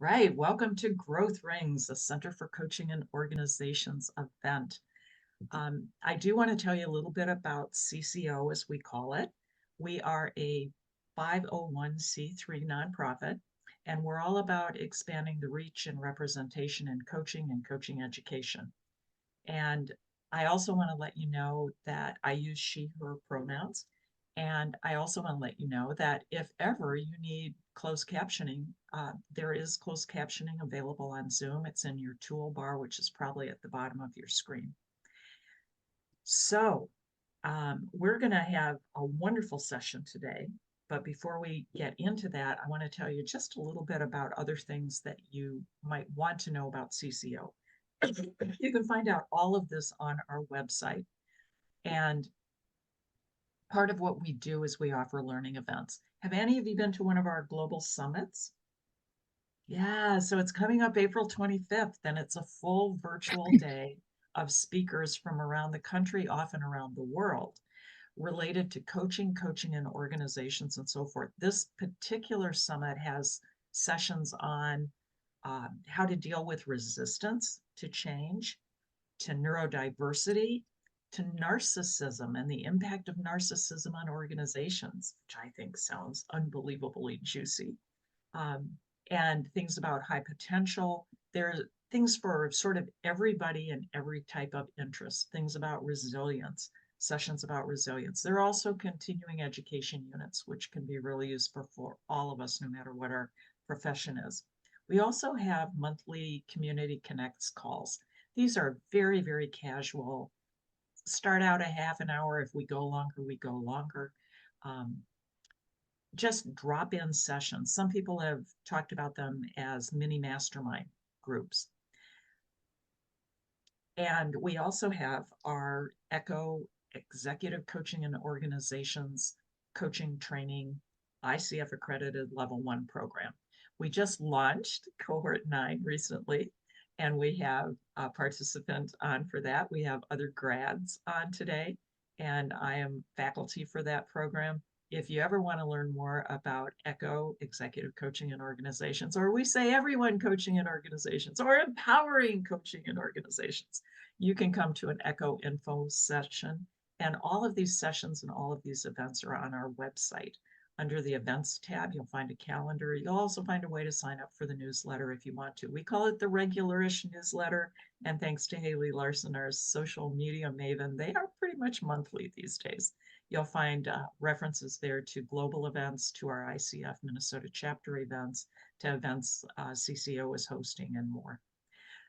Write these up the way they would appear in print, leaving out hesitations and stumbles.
Right. Welcome to Growth Rings, the Center for Coaching and Organizations event. I do want to tell you a little bit about CCO, as we call it. We are a 501c3 nonprofit, and we're all about expanding the reach and representation in coaching and coaching education. And I also want to let you know that I use she, her pronouns. And I also want to let you know that if ever you need closed captioning, there is closed captioning available on Zoom. It's in your toolbar, which is probably at the bottom of your screen. So we're going to have a wonderful session today. But before we get into that, I want to tell you just a little bit about other things that you might want to know about CCO. You can find out all of this on our website. And part of what we do is we offer learning events. Have any of you been to one of our global summits? Yeah, so it's coming up April 25th, and it's a full virtual day of speakers from around the country, often around the world, related to coaching, coaching in organizations, and so forth. This particular summit has sessions on how to deal with resistance to change, to neurodiversity, to narcissism and the impact of narcissism on organizations, which I think sounds unbelievably juicy, um, and things about high potential. There are things for sort of everybody and every type of interest, things about resilience, sessions about resilience. There are also continuing education units, which can be really useful for all of us, no matter what our profession is. We also have monthly community connects calls. These are very, very casual. Start out a half an hour. If we go longer, we go longer. Um, just drop in sessions. Some people have talked about them as mini mastermind groups. And we also have our ECO Executive Coaching and Organizations Coaching Training ICF accredited level 1 program. We just launched cohort 9 recently, and we have a participant on for that. We have other grads on today, and I am faculty for that program. If you ever want to learn more about ECHO, Executive Coaching and Organizations, or we say everyone coaching in organizations, or empowering coaching in organizations, you can come to an ECHO info session. And all of these sessions and all of these events are on our website. Under the events tab, you'll find a calendar. You'll also find a way to sign up for the newsletter if you want to. We call it the regularish newsletter. And thanks to Haley Larson, our social media maven, they are pretty much monthly these days. You'll find references there to global events, to our ICF Minnesota chapter events, to events CCO is hosting, and more.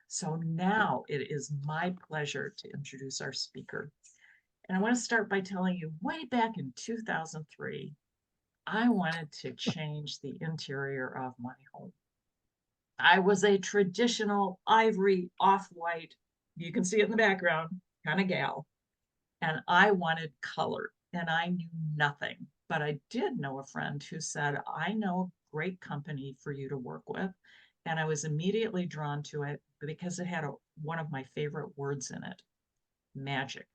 So now it is my pleasure to introduce our speaker. And I want to start by telling you, way back in 2003, I wanted to change the interior of my home. I was a traditional ivory off-white, you can see it in the background, kind of gal. And I wanted color, and I knew nothing. But I did know a friend who said, I know a great company for you to work with. And I was immediately drawn to it because it had one of my favorite words in it, magic.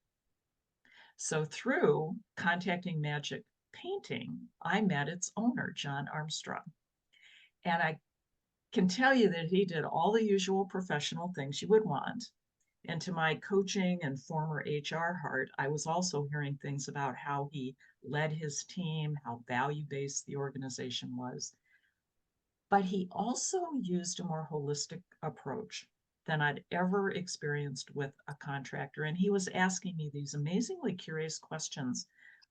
So through contacting Magic Painting, I met its owner, John Armstrong. And I can tell you that he did all the usual professional things you would want. And to my coaching and former HR heart, I was also hearing things about how he led his team, how value-based the organization was. But he also used a more holistic approach than I'd ever experienced with a contractor. And he was asking me these amazingly curious questions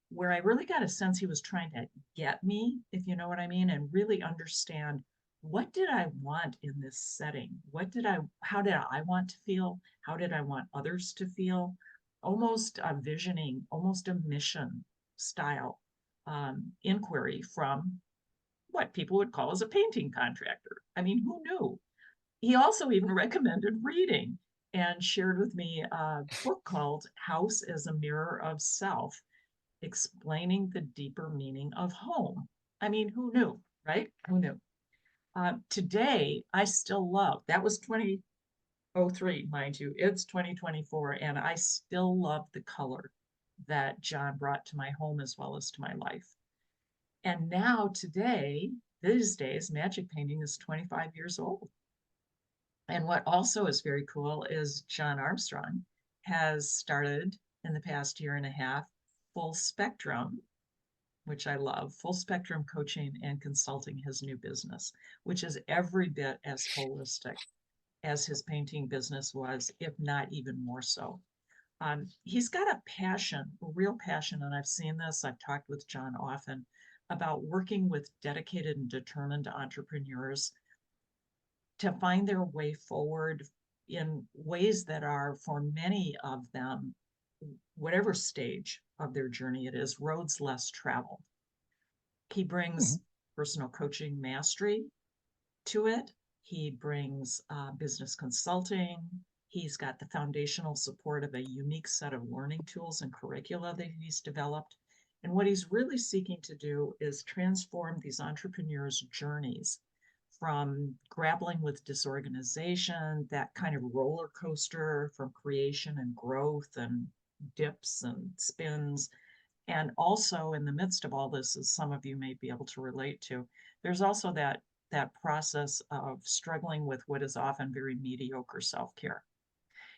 where I really got a sense he was trying to get me, if you know what I mean, and really understand what did I want in this setting? How did I want to feel? How did I want others to feel? Almost a visioning, almost a mission style inquiry from what people would call as a painting contractor. I mean, who knew? He also even recommended reading and shared with me a book called House as a Mirror of Self, explaining the deeper meaning of home. I mean, who knew, right? Who knew? Today, I still love, that was 2003, mind you, it's 2024, and I still love the color that John brought to my home as well as to my life. And now today, these days, magic painting is 25 years old. And what also is very cool is John Armstrong has started in the past year and a half Full Spectrum, which I love, Full Spectrum Coaching and Consulting, his new business, which is every bit as holistic as his painting business was, if not even more so. He's got a passion, a real passion, and I've seen this, I've talked with John often about working with dedicated and determined entrepreneurs to find their way forward in ways that are, for many of them, whatever stage of their journey it is, roads less traveled. He brings personal coaching mastery to it. He brings business consulting. He's got the foundational support of a unique set of learning tools and curricula that he's developed. And what he's really seeking to do is transform these entrepreneurs' journeys from grappling with disorganization, that kind of roller coaster from creation and growth and dips and spins. And also in the midst of all this, as some of you may be able to relate to, there's also that process of struggling with what is often very mediocre self-care.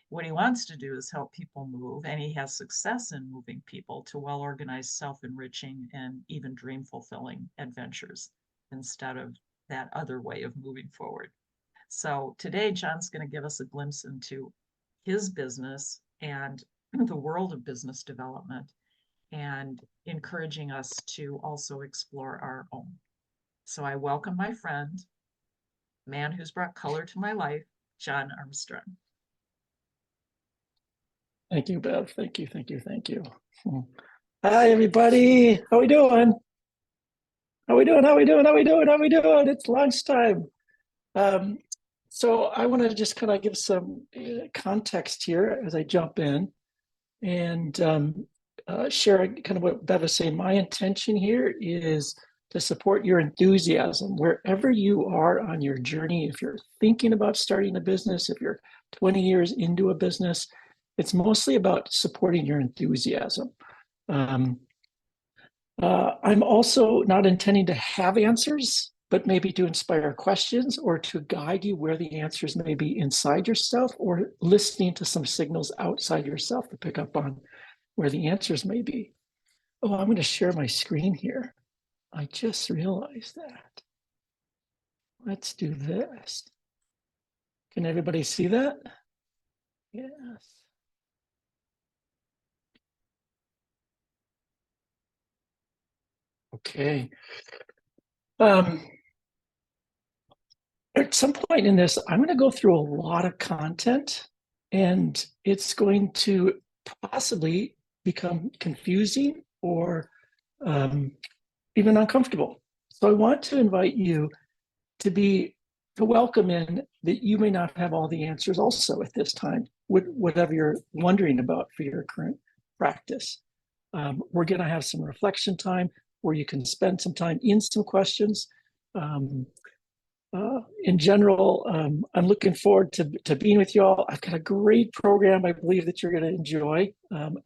What he wants to do is help people move, and he has success in moving people to well-organized, self-enriching, and even dream-fulfilling adventures instead of that other way of moving forward. So today, John's going to give us a glimpse into his business and the world of business development, and encouraging us to also explore our own. So I welcome my friend, man who's brought color to my life, John Armstrong. Thank you, Bev. Thank you, thank you, thank you. Hi, everybody. How we doing? How we doing? How we doing? How we doing? How we doing? It's lunchtime. So I want to just kind of give some context here as I jump in and share kind of what Bev was saying. My intention here is to support your enthusiasm wherever you are on your journey. If you're thinking about starting a business, if you're 20 years into a business, it's mostly about supporting your enthusiasm. I'm also not intending to have answers, but maybe to inspire questions or to guide you where the answers may be inside yourself, or listening to some signals outside yourself to pick up on where the answers may be. Oh, I'm going to share my screen here. I just realized that. Let's do this. Can everybody see that? Yes. Okay. At some point in this, I'm going to go through a lot of content, and it's going to possibly become confusing or even uncomfortable. So I want to invite you to welcome in that you may not have all the answers also at this time, whatever you're wondering about for your current practice. We're going to have some reflection time where you can spend some time in some questions. In general, I'm looking forward to being with you all. I've got a great program I believe that you're going to enjoy.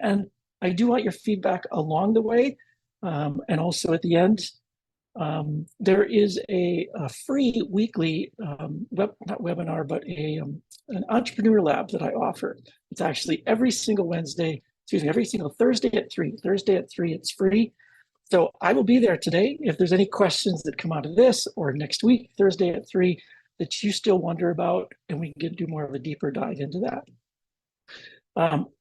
And I do want your feedback along the way. And also at the end, there is a free weekly, not webinar, but an entrepreneur lab that I offer. It's actually every single Thursday at 3. Thursday at 3, it's free. So I will be there today. If there's any questions that come out of this, or next week, Thursday at 3, that you still wonder about, and we can do more of a deeper dive into that.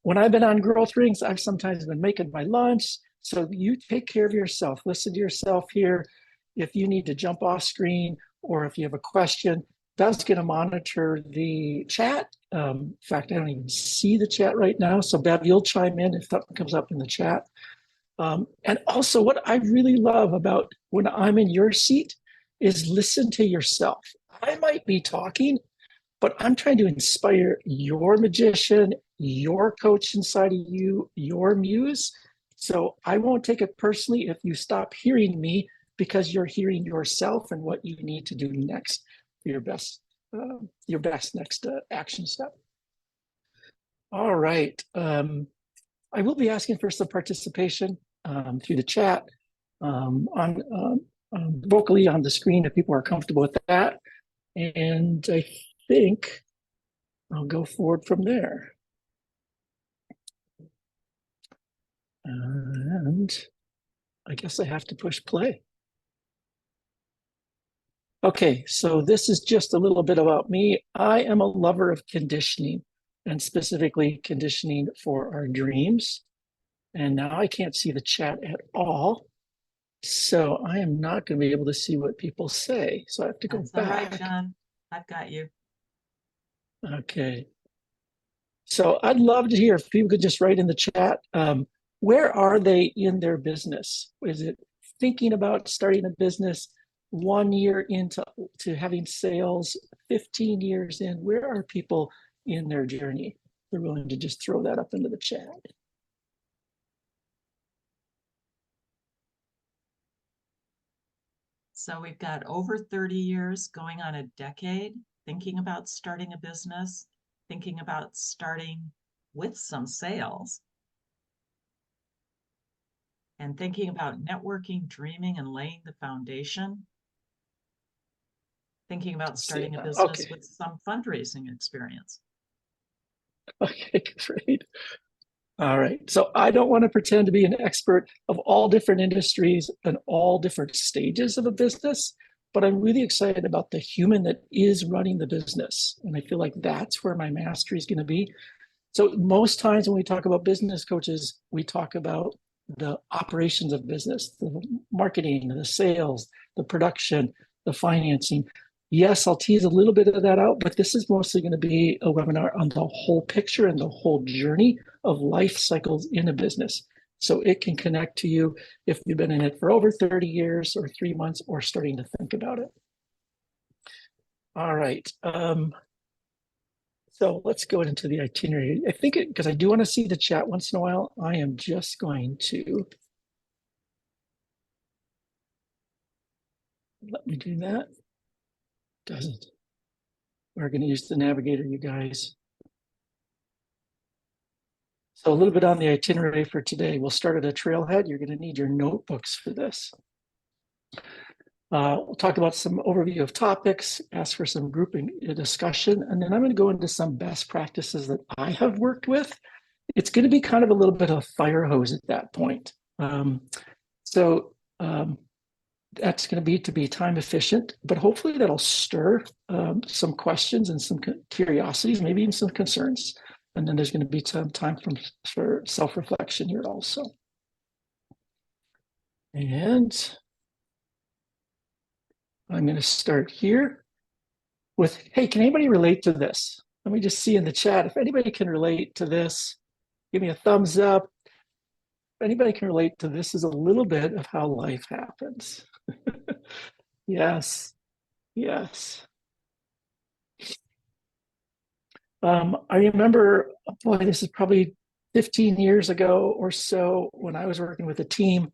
When I've been on growth rings, I've sometimes been making my lunch. So you take care of yourself. Listen to yourself here. If you need to jump off screen, or if you have a question, Bev's going to monitor the chat. In fact, I don't even see the chat right now. So Bev, you'll chime in if something comes up in the chat. And also what I really love about when I'm in your seat is listen to yourself. I might be talking, but I'm trying to inspire your magician, your coach inside of you, your muse. So I won't take it personally if you stop hearing me, because you're hearing yourself and what you need to do next for your best next action step. All right. I will be asking for some participation through the chat on vocally on the screen if people are comfortable with that. And I think I'll go forward from there. And I guess I have to push play. Okay, so this is just a little bit about me. I am a lover of conditioning, and specifically conditioning for our dreams. And now I can't see the chat at all. So I am not going to be able to see what people say. So I have to go That's all right, back. John. I've got you. Okay. So I'd love to hear if people could just write in the chat, where are they in their business? Is it thinking about starting a business 1 year into having sales, 15 years in? Where are people in their journey? They're willing to just throw that up into the chat. So we've got over 30 years, going on a decade, thinking about starting a business, thinking about starting with some sales, and thinking about networking, dreaming, and laying the foundation. Thinking about starting a business with some fundraising experience. Okay, great. All right. So I don't want to pretend to be an expert of all different industries and all different stages of a business, but I'm really excited about the human that is running the business. And I feel like that's where my mastery is going to be. So most times when we talk about business coaches, we talk about the operations of business, the marketing, the sales, the production, the financing. Yes, I'll tease a little bit of that out, but this is mostly going to be a webinar on the whole picture and the whole journey of life cycles in a business. So it can connect to you if you've been in it for over 30 years or 3 months or starting to think about it. All right. So let's go into the itinerary. I think because I do want to see the chat once in a while, I am just going to let me do that. Doesn't. We're going to use the navigator, you guys. So a little bit on the itinerary for today. We'll start at a trailhead. You're going to need your notebooks for this. We'll talk about some overview of topics, ask for some grouping discussion, and then I'm going to go into some best practices that I have worked with. It's going to be kind of a little bit of a fire hose at that point. That's going to be time efficient, but hopefully that'll stir some questions and some curiosities, maybe even some concerns. And then there's going to be some time for self-reflection here also. And I'm going to start here with, hey, can anybody relate to this? Let me just see in the chat. If anybody can relate to this, give me a thumbs up. If anybody can relate to this is a little bit of how life happens. Yes, yes. I remember, boy, this is probably 15 years ago or so when I was working with a team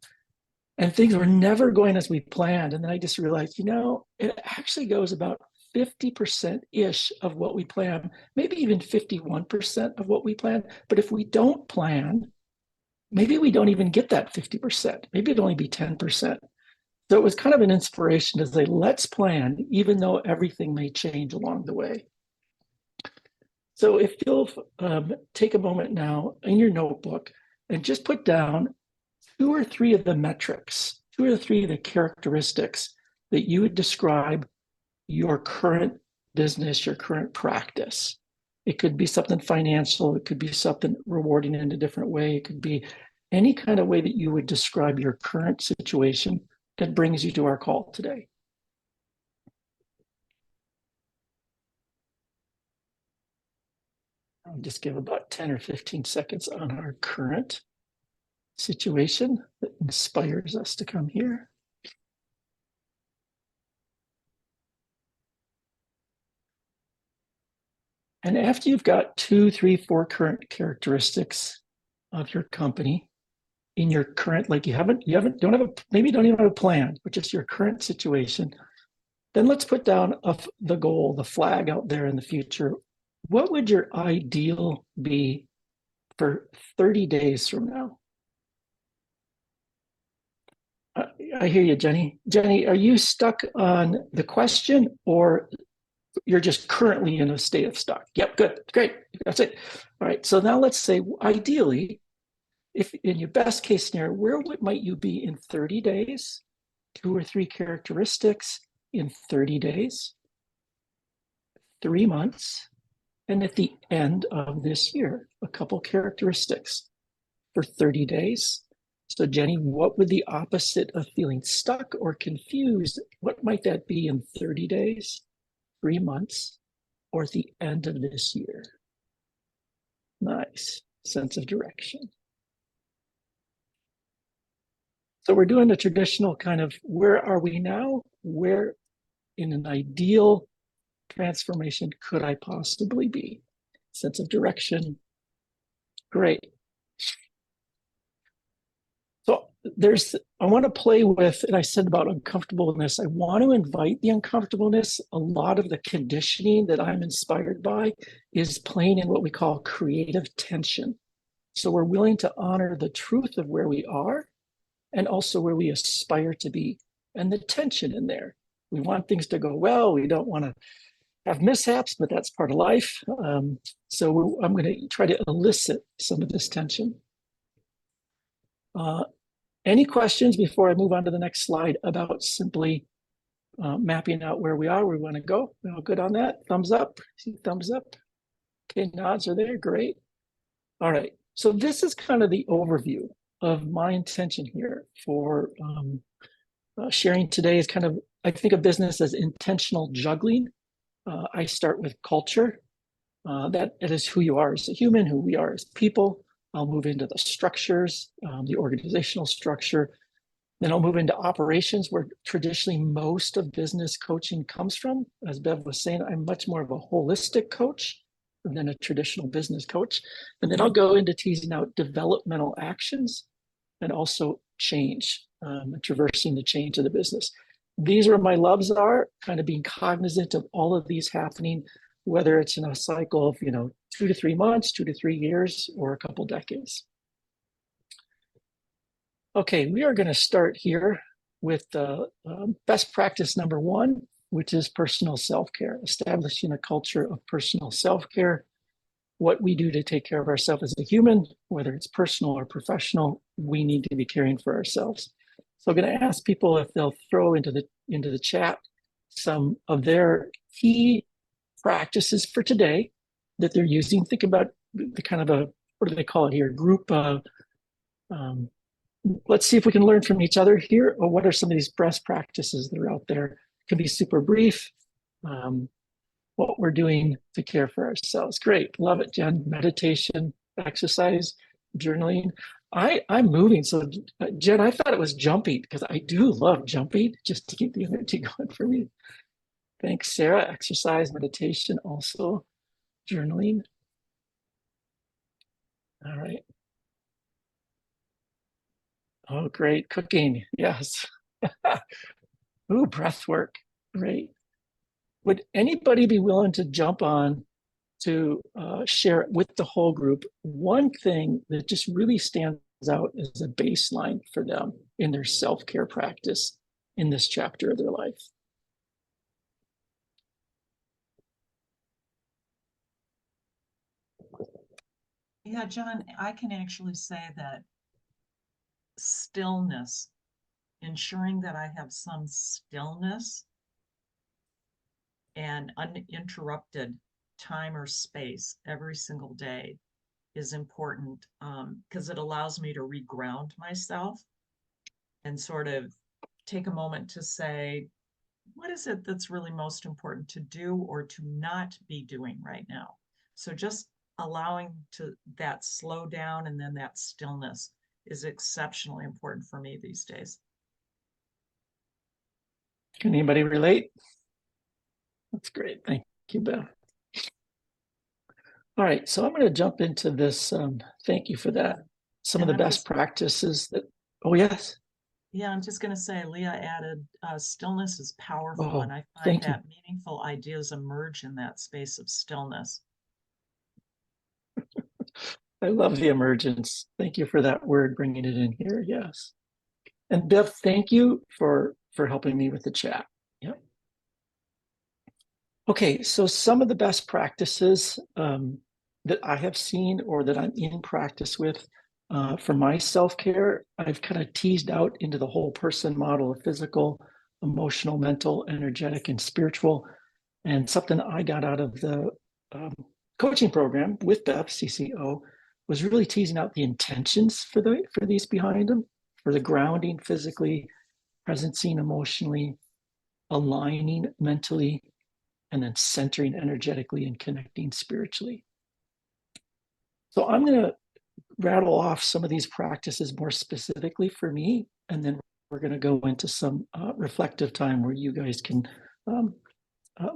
and things were never going as we planned. And then I just realized, it actually goes about 50%-ish of what we plan, maybe even 51% of what we plan. But if we don't plan, maybe we don't even get that 50%. Maybe it'd only be 10%. So it was kind of an inspiration to say, let's plan, even though everything may change along the way. So if you'll take a moment now in your notebook and just put down 2 or 3 of the metrics, 2 or 3 of the characteristics that you would describe your current business, your current practice. It could be something financial. It could be something rewarding in a different way. It could be any kind of way that you would describe your current situation that brings you to our call today. I'll just give about 10 or 15 seconds on our current situation that inspires us to come here. And after you've got 2, 3, 4 current characteristics of your company in your current, like maybe you don't even have a plan, but just your current situation, then let's put down the goal, the flag out there in the future. What would your ideal be for 30 days from now? I hear you, Jenny. Jenny, are you stuck on the question or you're just currently in a state of stuck? Yep, good, great. That's it. All right. So now let's say, ideally, if in your best case scenario, where might you be in 30 days? 2 or 3 characteristics in 30 days, 3 months, and at the end of this year, a couple characteristics for 30 days. So Jenny, what would the opposite of feeling stuck or confused, what might that be in 30 days, 3 months, or at the end of this year? Nice sense of direction. So we're doing the traditional kind of where are we now? Where in an ideal transformation could I possibly be? Sense of direction. Great. So I want to play with, and I said about uncomfortableness, I want to invite the uncomfortableness. A lot of the conditioning that I'm inspired by is playing in what we call creative tension. So we're willing to honor the truth of where we are and also where we aspire to be, and the tension in there. We want things to go well. We don't want to have mishaps, but that's part of life. So I'm going to try to elicit some of this tension. Any questions before I move on to the next slide about simply mapping out where we are, where we want to go? We're all good on that? Thumbs up? See thumbs up? Okay, nods are there. Great. All right. So this is kind of the overview of my intention here for sharing today. Is kind of, I think of business as intentional juggling. I start with culture. That it is who you are as a human, who we are as people. I'll move into the structures, the organizational structure. Then I'll move into operations, where traditionally most of business coaching comes from. As Bev was saying, I'm much more of a holistic coach than a traditional business coach. And then I'll go into teasing out developmental actions and also change, traversing the change of the business. These are where my loves are, kind of being cognizant of all of these happening, whether it's in a cycle of 2 to 3 months, 2 to 3 years, or a couple decades. Okay, we are going to start here with best practice number 1, which is personal self-care, establishing a culture of personal self-care. What we do to take care of ourselves as a human, whether it's personal or professional, we need to be caring for ourselves. So I'm going to ask people if they'll throw into the chat some of their key practices for today that they're using. Think about the kind of what do they call it here? Group. Let's see if we can learn from each other here. Or what are some of these best practices that are out there? It can be super brief. What we're doing to care for ourselves. Great, love it, Jen. Meditation, exercise, journaling. I'm moving. So Jen, I thought it was jumping because I do love jumping just to keep the energy going for me. Thanks, Sarah. Exercise, meditation, also journaling. All right. Oh, great. Cooking. Yes. Ooh, breath work. Great. Would anybody be willing to jump on to share with the whole group one thing that just really stands out as a baseline for them in their self-care practice in this chapter of their life? Yeah, John, I can actually say that stillness, ensuring that I have some stillness and uninterrupted time or space every single day is important, because it allows me to reground myself and sort of take a moment to say, what is it that's really most important to do or to not be doing right now? So just allowing to that slow down and then that stillness is exceptionally important for me these days. Can anybody relate? That's great. Thank you, Beth. All right, so I'm going to jump into this. Thank you for that. Some of the best practices that, oh, yes. Yeah, I'm just going to say, Leah added, stillness is powerful, Oh, and I find thank that meaningful ideas emerge in that space of stillness. I love the emergence. Thank you for that word, bringing it in here. Yes. And Bev, thank you for helping me with the chat. Yeah. Okay, so some of the best practices that I have seen or that I'm in practice with for my self-care, I've kind of teased out into the whole person model of physical, emotional, mental, energetic, and spiritual. And something I got out of the um, coaching program with Bev, CCO, was really teasing out the intentions for these behind them, for the grounding physically, presencing emotionally, aligning mentally, and then centering energetically and connecting spiritually. So I'm going to rattle off some of these practices more specifically for me, and then we're going to go into some reflective time where you guys can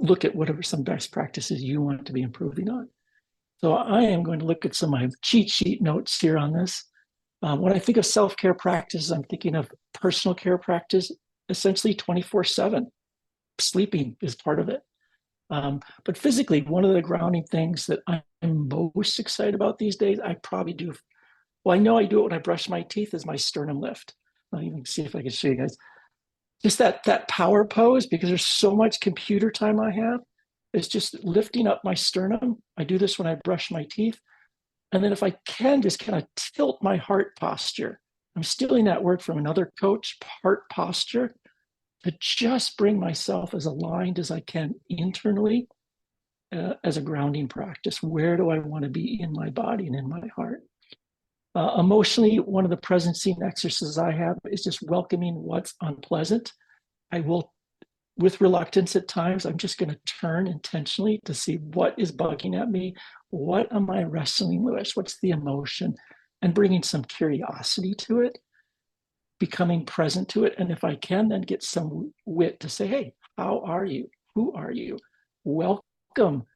look at whatever some best practices you want to be improving on. So I am going to look at some of my cheat sheet notes here on this. When I think of self-care practices, I'm thinking of personal care practice, essentially 24/7. Sleeping is part of it. But physically, one of the grounding things that I'm most excited about these days, I probably do. Well, I know I do it when I brush my teeth, is my sternum lift. I'll even see if I can show you guys. Just that power pose, because there's so much computer time I have. It's just lifting up my sternum. I do this when I brush my teeth. And then if I can, just kind of tilt my heart posture. I'm stealing that word from another coach, heart posture, to just bring myself as aligned as I can internally as a grounding practice. Where do I want to be in my body and in my heart? Emotionally, one of the presencing exercises I have is just welcoming what's unpleasant. I will, with reluctance at times, I'm just going to turn intentionally to see what is bugging at me. What am I wrestling with? What's the emotion? And bringing some curiosity to it, becoming present to it. And if I can, then get some wit to say, hey, how are you? Who are you? Welcome.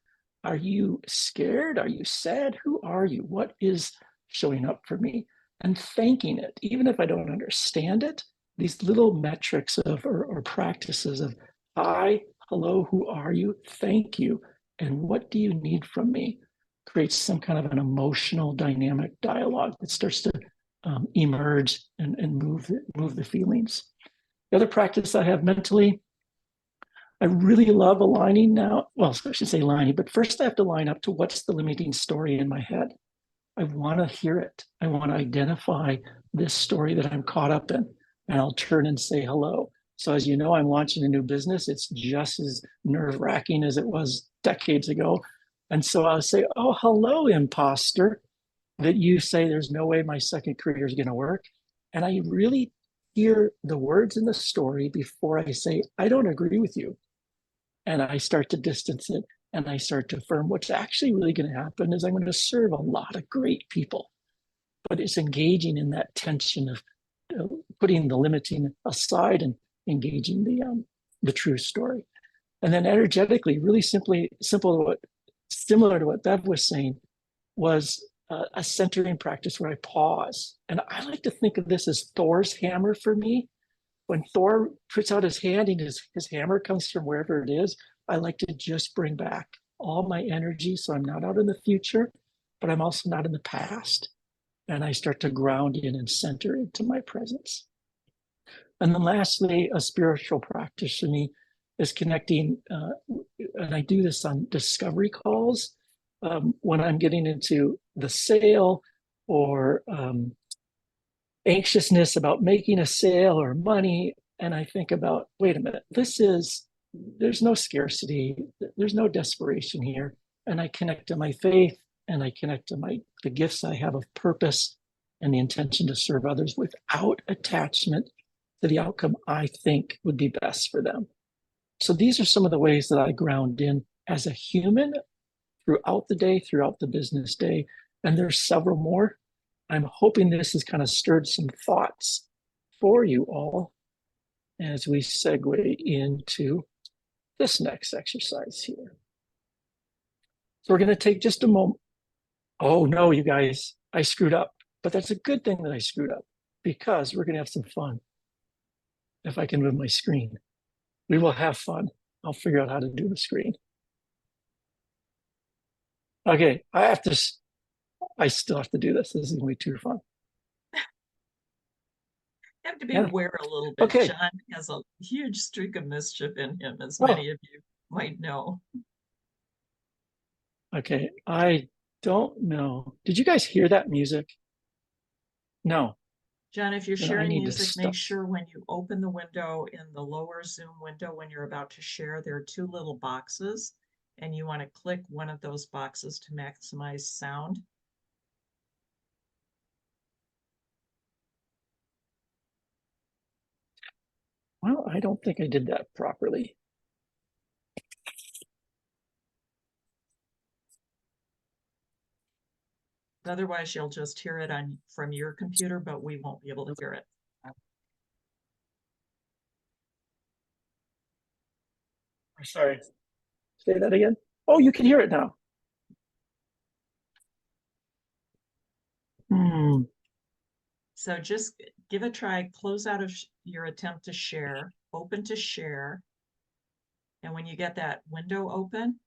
Are you scared? Are you sad? Who are you? What is showing up for me? And thanking it, even if I don't understand it, these little metrics of or practices of hi, hello, who are you? Thank you. And what do you need from me? Creates some kind of an emotional dynamic dialogue that starts to emerge and move the feelings. The other practice I have mentally, I really love aligning now. Well, I should say aligning, but first I have to line up to what's the limiting story in my head. I want to hear it. I want to identify this story that I'm caught up in, and I'll turn and say hello. So as you know, I'm launching a new business. It's just as nerve-wracking as it was decades ago. And so I'll say, oh, hello, imposter, that you say there's no way my second career is going to work. And I really hear the words in the story before I say, I don't agree with you. And I start to distance it and I start to affirm what's actually really going to happen is I'm going to serve a lot of great people. But it's engaging in that tension of putting the limiting aside and engaging the true story. And then energetically, really similar to what Bev was saying, was a centering practice where I pause. And I like to think of this as Thor's hammer for me. When Thor puts out his hand and his hammer comes from wherever it is, I like to just bring back all my energy. So I'm not out in the future, but I'm also not in the past. And I start to ground in and center into my presence. And then lastly, a spiritual practice for me is connecting, and I do this on discovery calls when I'm getting into the sale or anxiousness about making a sale or money. And I think about, wait a minute, there's no scarcity, there's no desperation here. And I connect to my faith and I connect to the gifts I have of purpose and the intention to serve others without attachment to the outcome I think would be best for them. So these are some of the ways that I ground in as a human throughout the day, throughout the business day. And there's several more. I'm hoping this has kind of stirred some thoughts for you all as we segue into this next exercise here. So we're going to take just a moment. Oh no, you guys, I screwed up. But that's a good thing that I screwed up because we're going to have some fun. If I can move my screen, we will have fun. I'll figure out how to do the screen. Okay, I still have to do this. This is going to be too fun. have to be Yeah. aware a little bit. Okay. John has a huge streak of mischief in him, as Oh. many of you might know. Okay. I don't know. Did you guys hear that music? No. John, if you're Then I sharing need to music, make stop. sure when you open the window in the lower Zoom window, when you're about to share, there are two little boxes, and you want to click one of those boxes to maximize sound. Well, I don't think I did that properly. Otherwise, you'll just hear it from your computer, but we won't be able to hear it. I'm sorry. Say that again. Oh, you can hear it now. So just give a try, close out of your attempt to share, open to share. And when you get that window open,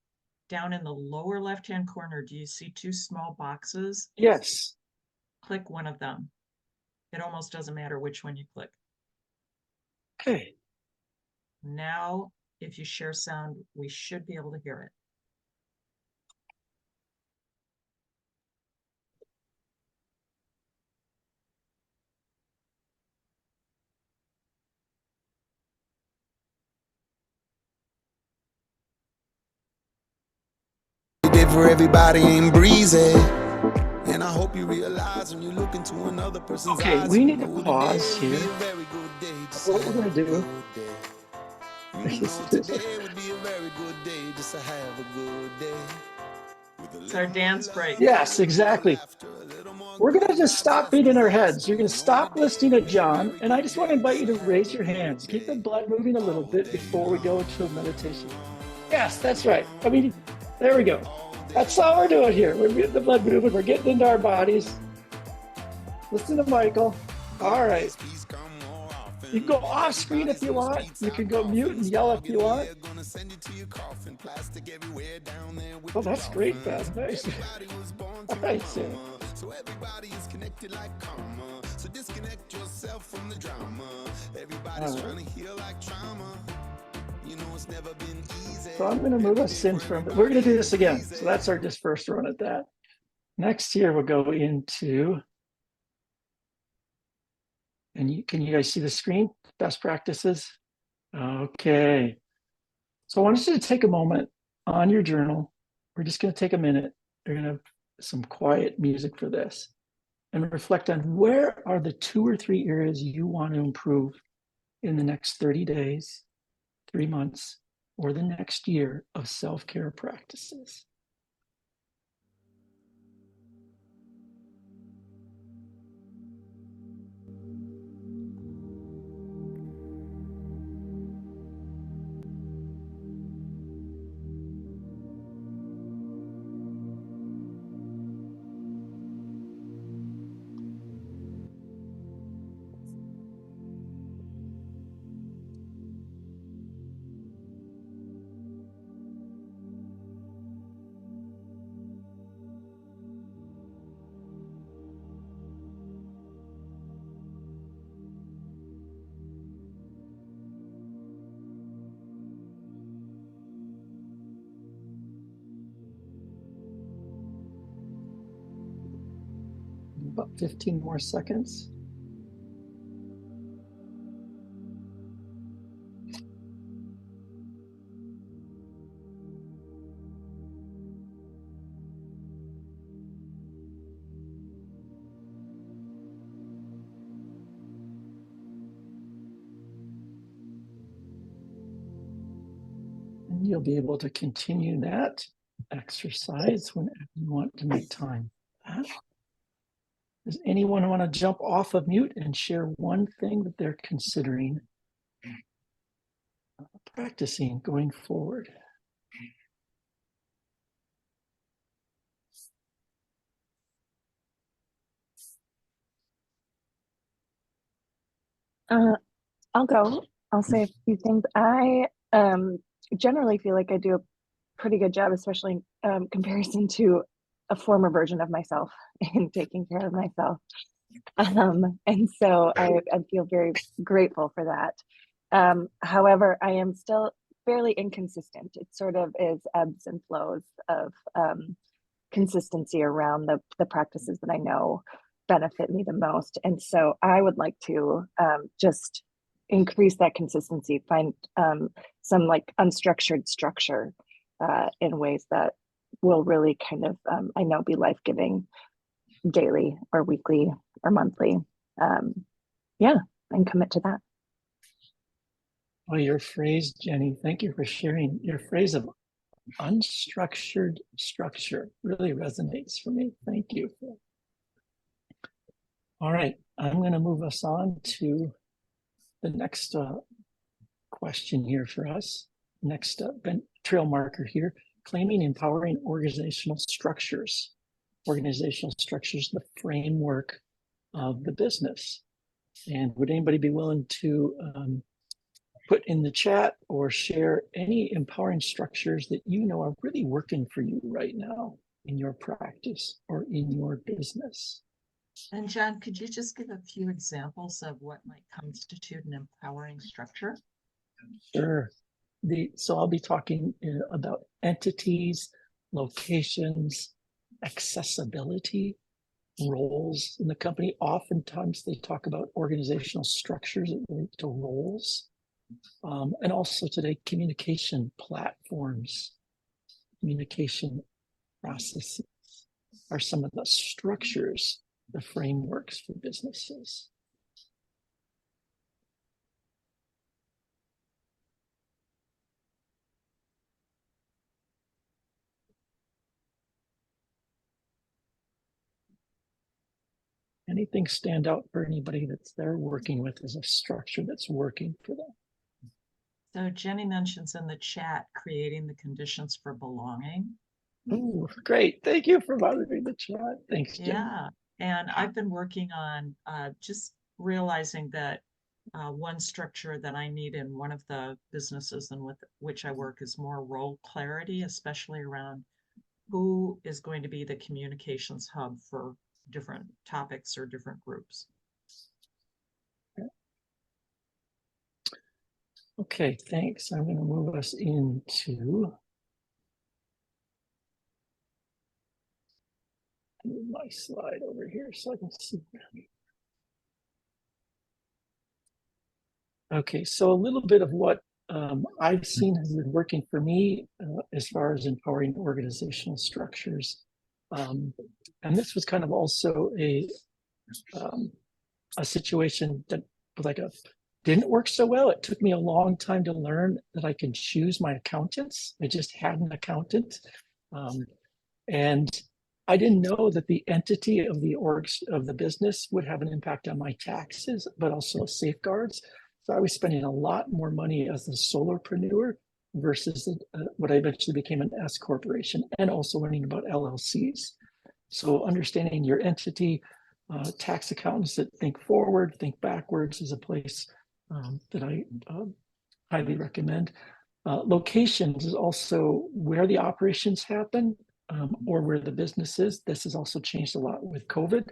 down in the lower left-hand corner, do you see two small boxes? Yes. Click one of them. It almost doesn't matter which one you click. Okay. Now, if you share sound, we should be able to hear it. For everybody ain't breezy, and I hope you realize when you look into another person's Okay, eyes, we need you to know pause today would here. be a very good day. Just What we're have gonna a do? good day. You know today would be a very good day just to have a good day. It's our dance break. Yes, exactly. We're going to just stop beating our heads. You're going to stop listening to John, and I just want to invite you to raise your hands. Keep the blood moving a little bit before we go into a meditation. Yes, that's right. I mean, there we go. That's all we're doing here. We're getting the blood moving. We're getting into our bodies. Listen to Michael. All right. You can go off screen if you want. You can go mute and yell if you want. Oh, that's great, Beth. Nice. All right, Sam. So everybody is connected like karma. So disconnect yourself from the drama. Everybody's trying to heal like trauma. You know it's never been easy. So I'm going to move us in from. We're going to do this again. So that's our just first run at that. Next year we'll go into. And can you guys see the screen? Best practices. Okay. So I want you to take a moment on your journal. We're just going to take a minute. We're going to have some quiet music for this and reflect on where are the 2 or 3 areas you want to improve in the next 30 days, 3 months, or the next year of self-care practices. About 15 more seconds. And you'll be able to continue that exercise whenever you want to make time. Does anyone want to jump off of mute and share one thing that they're considering practicing going forward? I'll go. I'll say a few things. I generally feel like I do a pretty good job, especially comparison to a former version of myself in taking care of myself. And so I feel very grateful for that. However, I am still fairly inconsistent. It sort of is ebbs and flows of consistency around the practices that I know benefit me the most. And so I would like to just increase that consistency, find some like unstructured structure in ways that will really kind of, I know, be life-giving daily or weekly or monthly. Yeah, and commit to that. Well, your phrase, Jenny, thank you for sharing. Your phrase of unstructured structure really resonates for me. Thank you. All right, I'm going to move us on to the next question here for us. Next trail marker here, claiming empowering organizational structures. Organizational structures, the framework of the business. And would anybody be willing to put in the chat or share any empowering structures that you know are really working for you right now in your practice or in your business? And John, could you just give a few examples of what might constitute an empowering structure? Sure. So I'll be talking about entities, locations, accessibility, roles in the company. Oftentimes they talk about organizational structures that relate to roles. And also today, communication platforms, communication processes are some of the structures, the frameworks for businesses. Anything stand out for anybody that's they're working with as a structure that's working for them? So Jenny mentions in the chat, creating the conditions for belonging. Oh, great. Thank you for monitoring the chat. Thanks, Jenny. Yeah, and I've been working on just realizing that one structure that I need in one of the businesses and with which I work is more role clarity, especially around who is going to be the communications hub for different topics or different groups. Okay, thanks. I'm going to move us into my slide over here so I can see. Okay, so a little bit of what I've seen has been working for me as far as empowering organizational structures. And this was kind of also a situation that didn't work so well. It took me a long time to learn that I can choose my accountants. I just had an accountant. And I didn't know that the entity of the business would have an impact on my taxes, but also safeguards. So I was spending a lot more money as a solopreneur versus what I eventually became an S corporation, and also learning about LLCs. So understanding your entity, tax accountants that think forward, think backwards is a place that I highly recommend. Locations is also where the operations happen or where the business is. This has also changed a lot with COVID,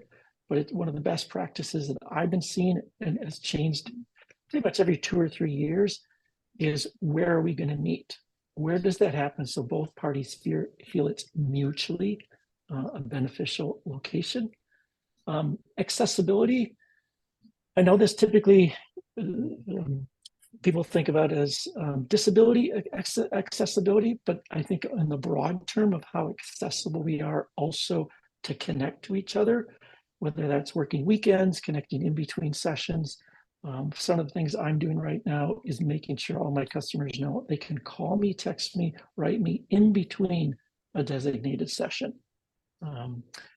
but it's one of the best practices that I've been seeing and has changed pretty much every 2 or 3 years is where are we going to meet? Where does that happen? So both parties feel it's mutually a beneficial location. Accessibility. I know this typically people think about as disability accessibility, but I think in the broad term of how accessible we are also to connect to each other, whether that's working weekends, connecting in between sessions. Some of the things I'm doing right now is making sure all my customers know they can call me, text me, write me in between a designated session.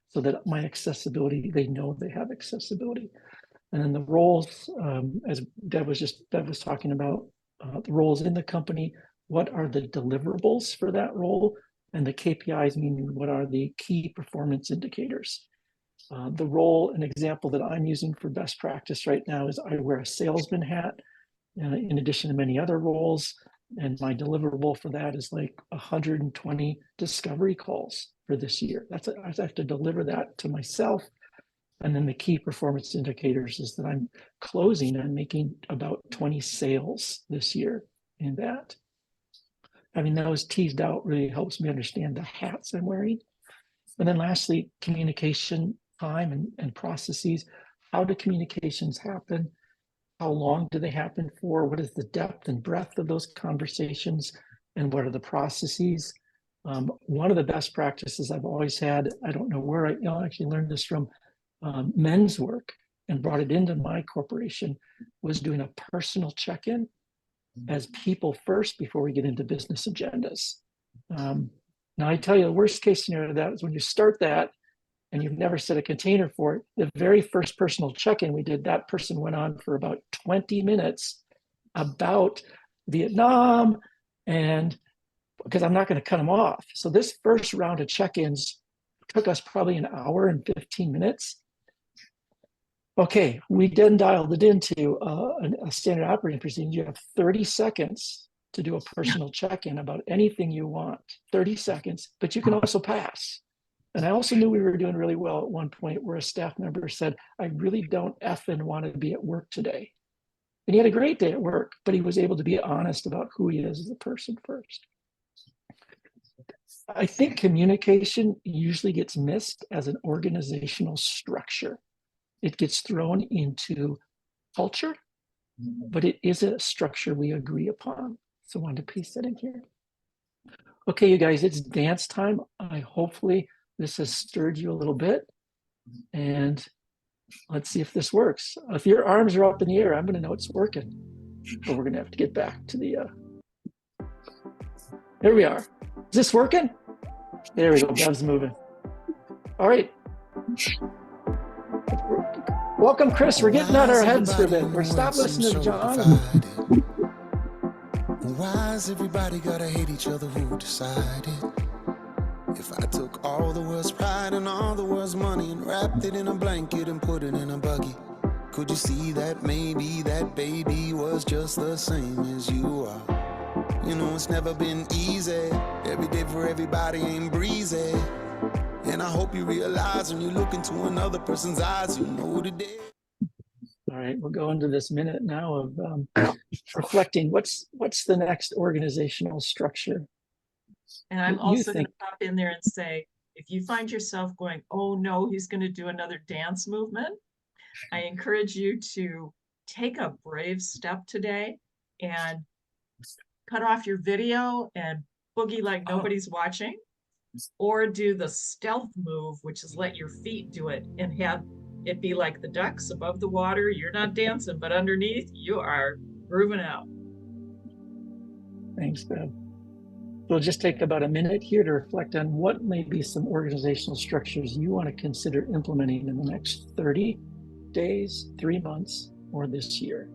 So that my accessibility, they know they have accessibility. And then the roles, as Deb was talking about, the roles in the company, what are the deliverables for that role? And the KPIs, meaning what are the key performance indicators? The role, an example that I'm using for best practice right now is I wear a salesman hat in addition to many other roles. And my deliverable for that is like 120 discovery calls for this year. I have to deliver that to myself. And then the key performance indicators is that I'm making about 20 sales this year in that. Having those teased out really helps me understand the hats I'm wearing. And then lastly, communication time and processes. How do communications happen? How long do they happen for? What is the depth and breadth of those conversations? And what are the processes? One of the best practices I've always had, I don't know where I actually learned this from, men's work and brought it into my corporation, was doing a personal check-in as people first before we get into business agendas. Now I tell you, the worst case scenario of that is when you start that and you've never set a container for it, the very first personal check-in we did, that person went on for about 20 minutes about Vietnam, and because I'm not going to cut them off. So this first round of check-ins took us probably an hour and 15 minutes. Okay, we then dialed it into a standard operating procedure. You have 30 seconds to do a personal check-in about anything you want, 30 seconds, but you can also pass. And I also knew we were doing really well at one point where a staff member said, I really don't effing want to be at work today. And he had a great day at work, but he was able to be honest about who he is as a person first. I think communication usually gets missed as an organizational structure. It gets thrown into culture, but it is a structure we agree upon. So I wanted to piece that in here. Okay, you guys, it's dance time. Hopefully this has stirred you a little bit. And let's see if this works. If your arms are up in the air, I'm going to know it's working. But we're going to have to get back to the... There we are. Is this working? There we go. Bev's moving. All right. Welcome, Chris. We're getting out our heads for a bit. We're stop listening to John. Why's everybody gotta hate each other? Who decided? If I took all the world's pride and all the world's money and wrapped it in a blanket and put it in a buggy, could you see that maybe that baby was just the same as you are? You know it's never been easy. Every day for everybody ain't breezy. And I hope you realize when you look into another person's eyes, you know today. All right, we'll go into this minute now of reflecting what's the next organizational structure. And I'm also going to pop in there and say, if you find yourself going, oh no, he's going to do another dance movement, I encourage you to take a brave step today and cut off your video and boogie like nobody's watching, or do the stealth move, which is let your feet do it and have it be like the ducks above the water. You're not dancing, but underneath you are grooving out. Thanks, Bev. We'll just take about a minute here to reflect on what may be some organizational structures you want to consider implementing in the next 30 days, 3 months, or this year.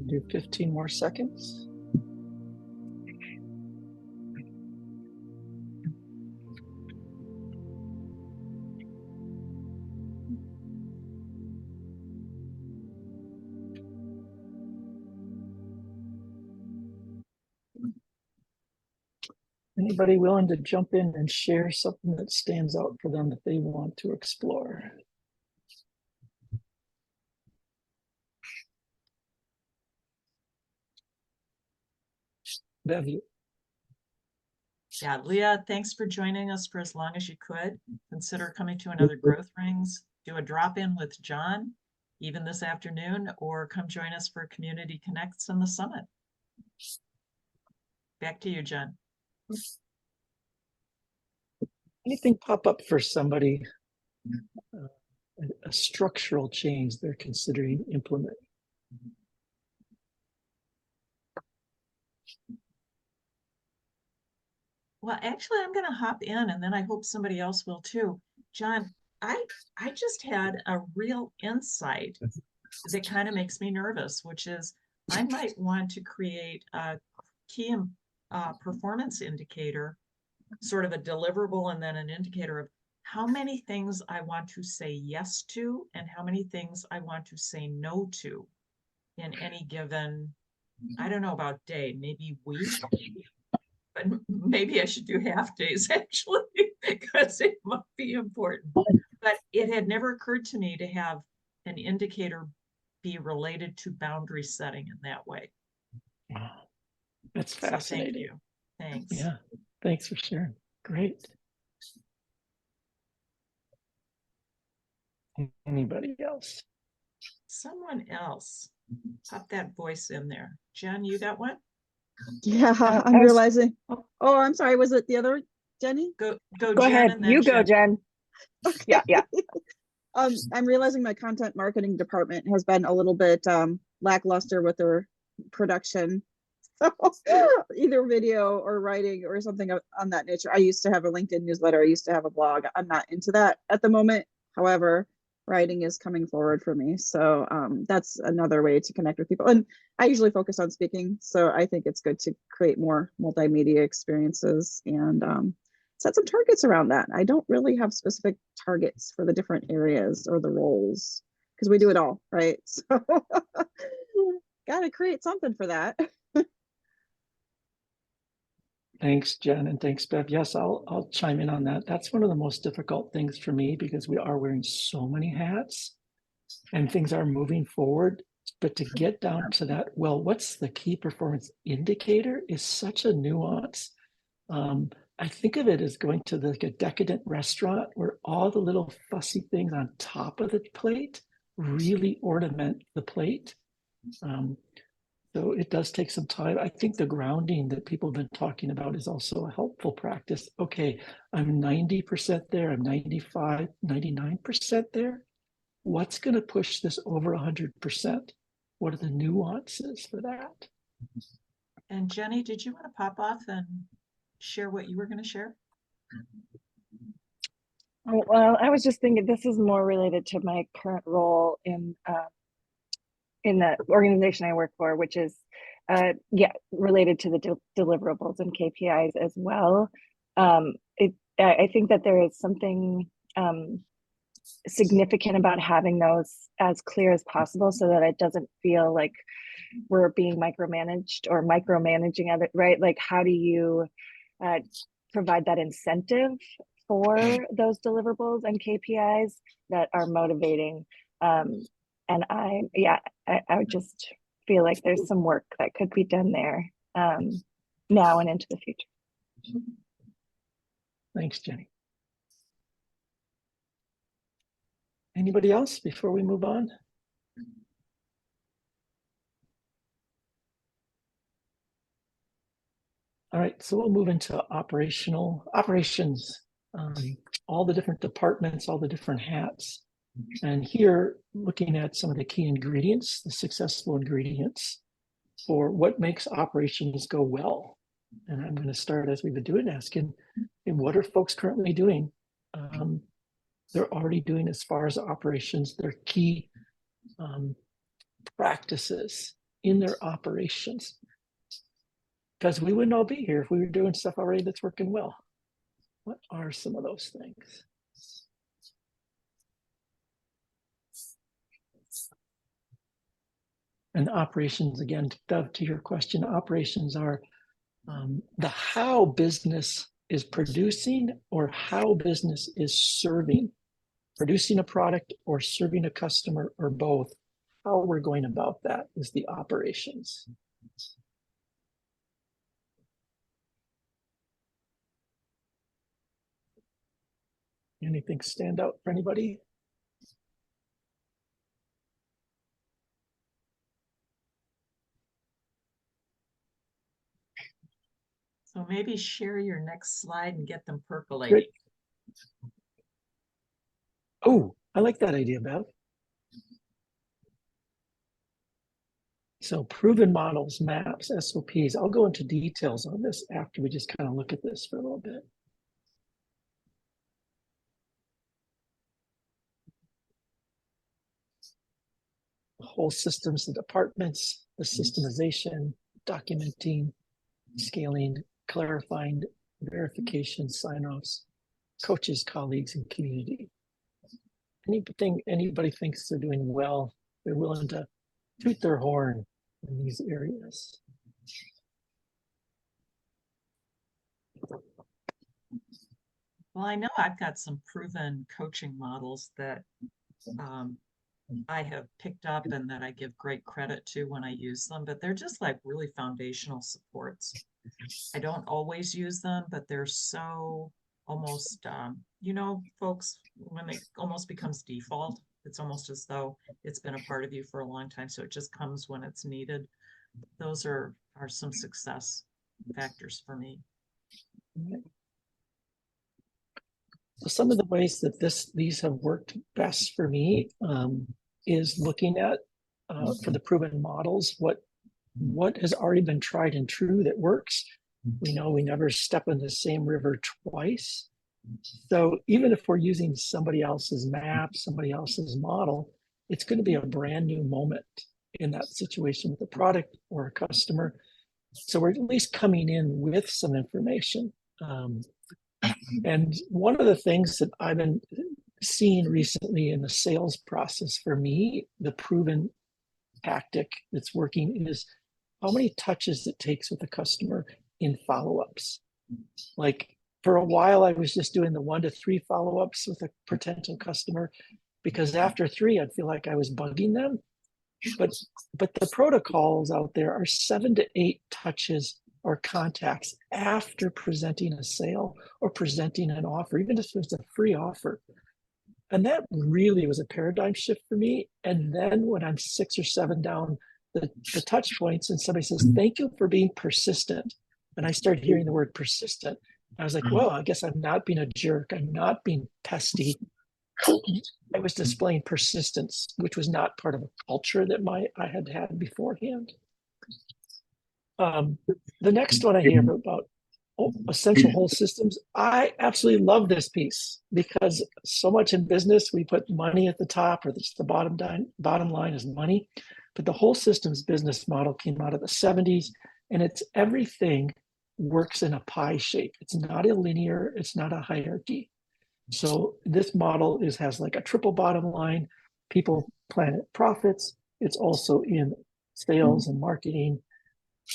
Do 15 more seconds. Anybody willing to jump in and share something that stands out for them that they want to explore? Bev, Yeah, Leah, thanks for joining us for as long as you could. Consider coming to another Growth Rings. Do a drop-in with John, even this afternoon, or come join us for Community Connects in the Summit. Back to you, John. Anything pop up for somebody? A structural change they're considering implementing? Well, actually, I'm going to hop in and then I hope somebody else will too. John, I just had a real insight that kind of makes me nervous, which is I might want to create a key performance indicator, sort of a deliverable and then an indicator of how many things I want to say yes to and how many things I want to say no to in any given, I don't know about day, maybe week, but maybe I should do half days actually, because it might be important. But it had never occurred to me to have an indicator be related to boundary setting in that way. That's So fascinating. thank you. Thanks. Yeah, thanks for sharing. Great. Anybody else? Someone else. Pop that voice in there. Jen, you got one? Yeah, I'm realizing. Oh, I'm sorry. Was it the other Jenny? Go Go Jen ahead. and then You go, Jen. Okay. Yeah. I'm realizing my content marketing department has been a little bit lackluster with their production. So either video or writing or something on that nature. I used to have a LinkedIn newsletter. I used to have a blog. I'm not into that at the moment. However, writing is coming forward for me. So that's another way to connect with people. And I usually focus on speaking. So I think it's good to create more multimedia experiences and set some targets around that. I don't really have specific targets for the different areas or the roles because we do it all, right? So got to create something for that. Thanks, Jen, and thanks, Bev. Yes, I'll chime in on that. That's one of the most difficult things for me because we are wearing so many hats and things are moving forward. But to get down to that, well, what's the key performance indicator is such a nuance. I think of it as going to like a decadent restaurant where all the little fussy things on top of the plate really ornament the plate. So it does take some time. I think the grounding that people have been talking about is also a helpful practice. Okay, I'm 90% there, I'm 95, 99% there. What's going to push this over 100%? What are the nuances for that? And Jenny, did you want to pop off and share what you were going to share? Well, I was just thinking this is more related to my current role in the organization I work for, which is related to the deliverables and KPIs as well. I think that there is something significant about having those as clear as possible so that it doesn't feel like we're being micromanaged or micromanaging other, right? Like how do you provide that incentive for those deliverables and KPIs that are motivating? And I would just feel like there's some work that could be done there now and into the future. Thanks, Jenny. Anybody else before we move on? All right, so we'll move into operations, all the different departments, all the different hats. And here, looking at some of the key ingredients, the successful ingredients for what makes operations go well. And I'm going to start, as we've been doing, asking, what are folks currently doing? They're already doing as far as operations, their key practices in their operations. Because we wouldn't all be here if we were doing stuff already that's working well. What are some of those things? And operations, again, to your question, operations are the how business is producing or how business is serving, producing a product or serving a customer or both. How we're going about that is the operations. Anything stand out for anybody? So maybe share your next slide and get them percolating. Great. Oh, I like that idea, Bev. So proven models, maps, SOPs. I'll go into details on this after we just kind of look at this for a little bit. Whole systems and departments, the systemization, documenting, scaling, clarifying, verification, sign-offs, coaches, colleagues, and community. Anything anybody thinks they're doing well, they're willing to toot their horn in these areas. Well, I know I've got some proven coaching models that I have picked up and that I give great credit to when I use them, but they're just like really foundational supports. I don't always use them, but they're so almost, you know, folks, when it almost becomes default, it's almost as though it's been a part of you for a long time. So it just comes when it's needed. Those are some success factors for me. So some of the ways that these have worked best for me is looking at for the proven models, what has already been tried and true that works. We know we never step in the same river twice. So even if we're using somebody else's map, somebody else's model, it's going to be a brand new moment in that situation with a product or a customer. So we're at least coming in with some information. And one of the things that I've been seeing recently in the sales process for me, the proven tactic that's working is how many touches it takes with a customer in follow-ups. Like for a while, I was just doing the 1 to 3 follow-ups with a potential customer because after 3, I'd feel like I was bugging them. But the protocols out there are 7 to 8 touches or contacts after presenting a sale or presenting an offer, even if it's a free offer. And that really was a paradigm shift for me. And then when I'm 6 or 7 down the touch points and somebody says, thank you for being persistent. And I started hearing the word persistent. I was like, well, I guess I'm not being a jerk. I'm not being pesty. I was displaying persistence, which was not part of a culture that I had had beforehand. The next one I hear about essential whole systems. I absolutely love this piece because so much in business, we put money at the top or the bottom line is money. But the whole systems business model came out of the 70s and it's everything works in a pie shape. It's not a linear, it's not a hierarchy. So this model has like a triple bottom line, people, planet, profits. It's also in sales and marketing,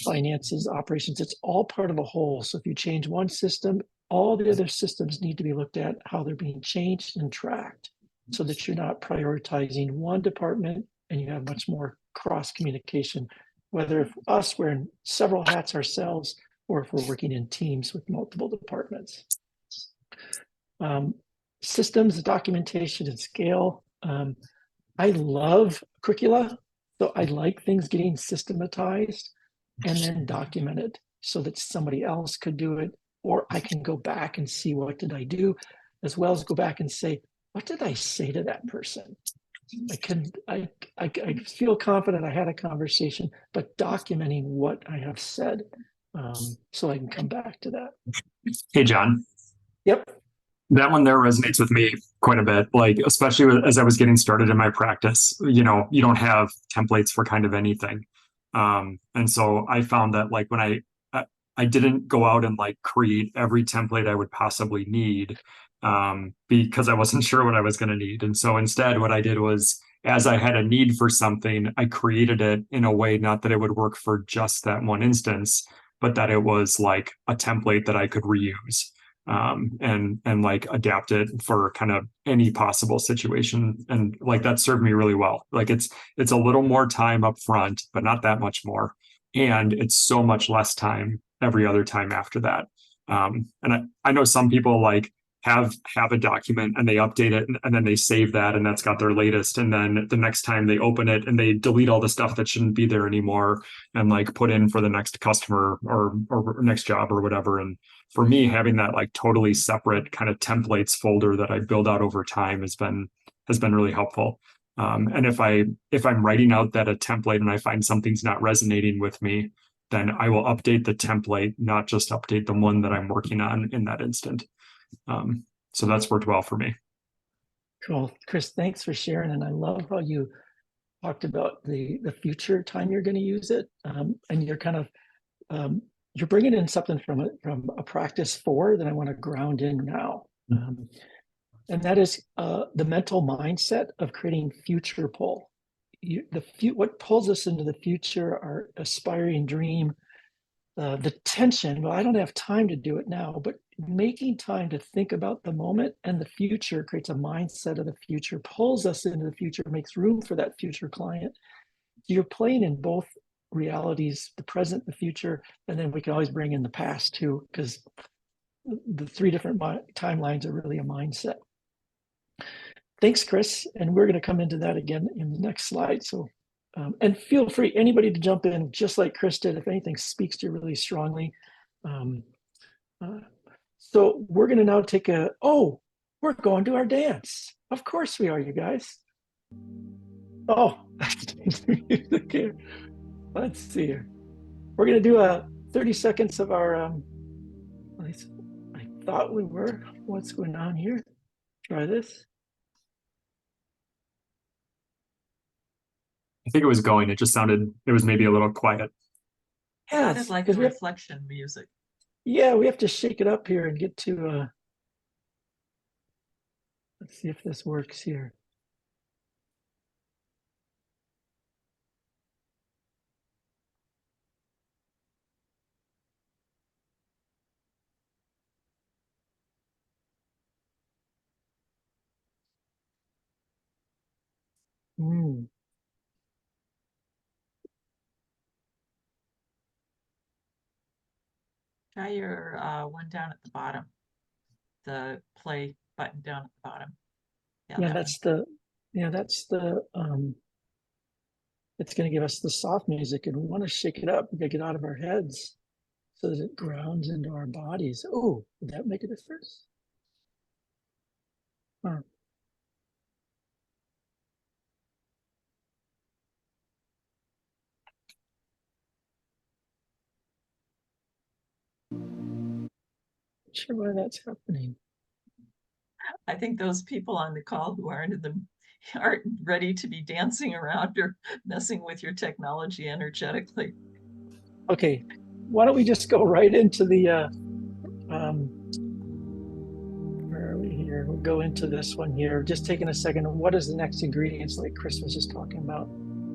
finances, operations. It's all part of a whole. So if you change one system, all the other systems need to be looked at, how they're being changed and tracked so that you're not prioritizing one department and you have much more cross communication, whether if us wearing several hats ourselves or if we're working in teams with multiple departments. Systems, documentation, and scale. I love curricula, so I like things getting systematized and then documented so that somebody else could do it, or I can go back and see what did I do, as well as go back and say, what did I say to that person? I feel confident I had a conversation, but documenting what I have said so I can come back to that. Hey, John. Yep. That one there resonates with me quite a bit, like, especially as I was getting started in my practice, you know, you don't have templates for kind of anything. And so I found that like when I didn't go out and like create every template I would possibly need because I wasn't sure what I was going to need. And so instead, what I did was, as I had a need for something, I created it in a way, not that it would work for just that one instance, but that it was like a template that I could reuse. And like adapt it for kind of any possible situation. And like that served me really well. Like it's a little more time up front, but not that much more. And it's so much less time every other time after that. And I know some people like have a document and they update it and then they save that and that's got their latest. And then the next time they open it and they delete all the stuff that shouldn't be there anymore and like put in for the next customer or next job or whatever. And for me, having that like totally separate kind of templates folder that I build out over time has been really helpful. And if I'm writing out that a template and I find something's not resonating with me, then I will update the template, not just update the one that I'm working on in that instant. So that's worked well for me. Cool. Chris, thanks for sharing. And I love how you talked about the future time you're going to use it. And you're kind of, you're bringing in something from a practice for that I want to ground in now. And that is the mental mindset of creating future pull. What pulls us into the future, our aspiring dream, the tension. Well, I don't have time to do it now, but making time to think about the moment and the future creates a mindset of the future, pulls us into the future, makes room for that future client. You're playing in both realities, the present, the future, and then we can always bring in the past too, because the three different timelines are really a mindset. Thanks, Chris. And we're going to come into that again in the next slide. So, and feel free, anybody, to jump in, just like Chris did, if anything speaks to you really strongly. So we're going to now take we're going to our dance. Of course we are, you guys. Oh, okay. Let's see here. We're going to do 30 seconds of our, I thought we were. What's going on here? Try this. I think it was going. It was maybe a little quiet. Yeah, Sounded like reflection music. Yeah, we have to shake it up here and get to, let's see if this works here. Try your one down at the bottom, the play button down at the bottom. Yeah, that's the it's going to give us the soft music, and we want to shake it up. We got to get out of our heads so that it grounds into our bodies. Oh, would that make a difference? Huh. Not sure why that's happening. I think those people on the call who aren't ready to be dancing around or messing with your technology energetically. Okay, why don't we just go right into the where are we here? We'll go into this one here. Just taking a second. What is the next ingredients, like Chris was just talking about,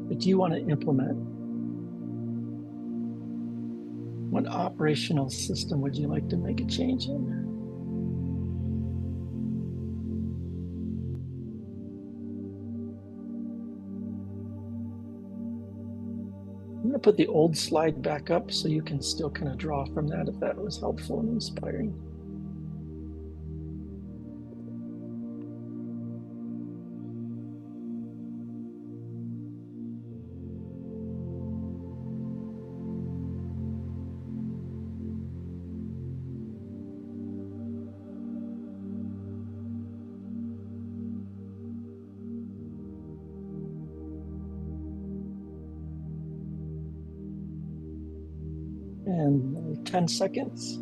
that you want to implement? What operational system would you like to make a change in? I'm going to put the old slide back up so you can still kind of draw from that if that was helpful and inspiring. And 10 seconds.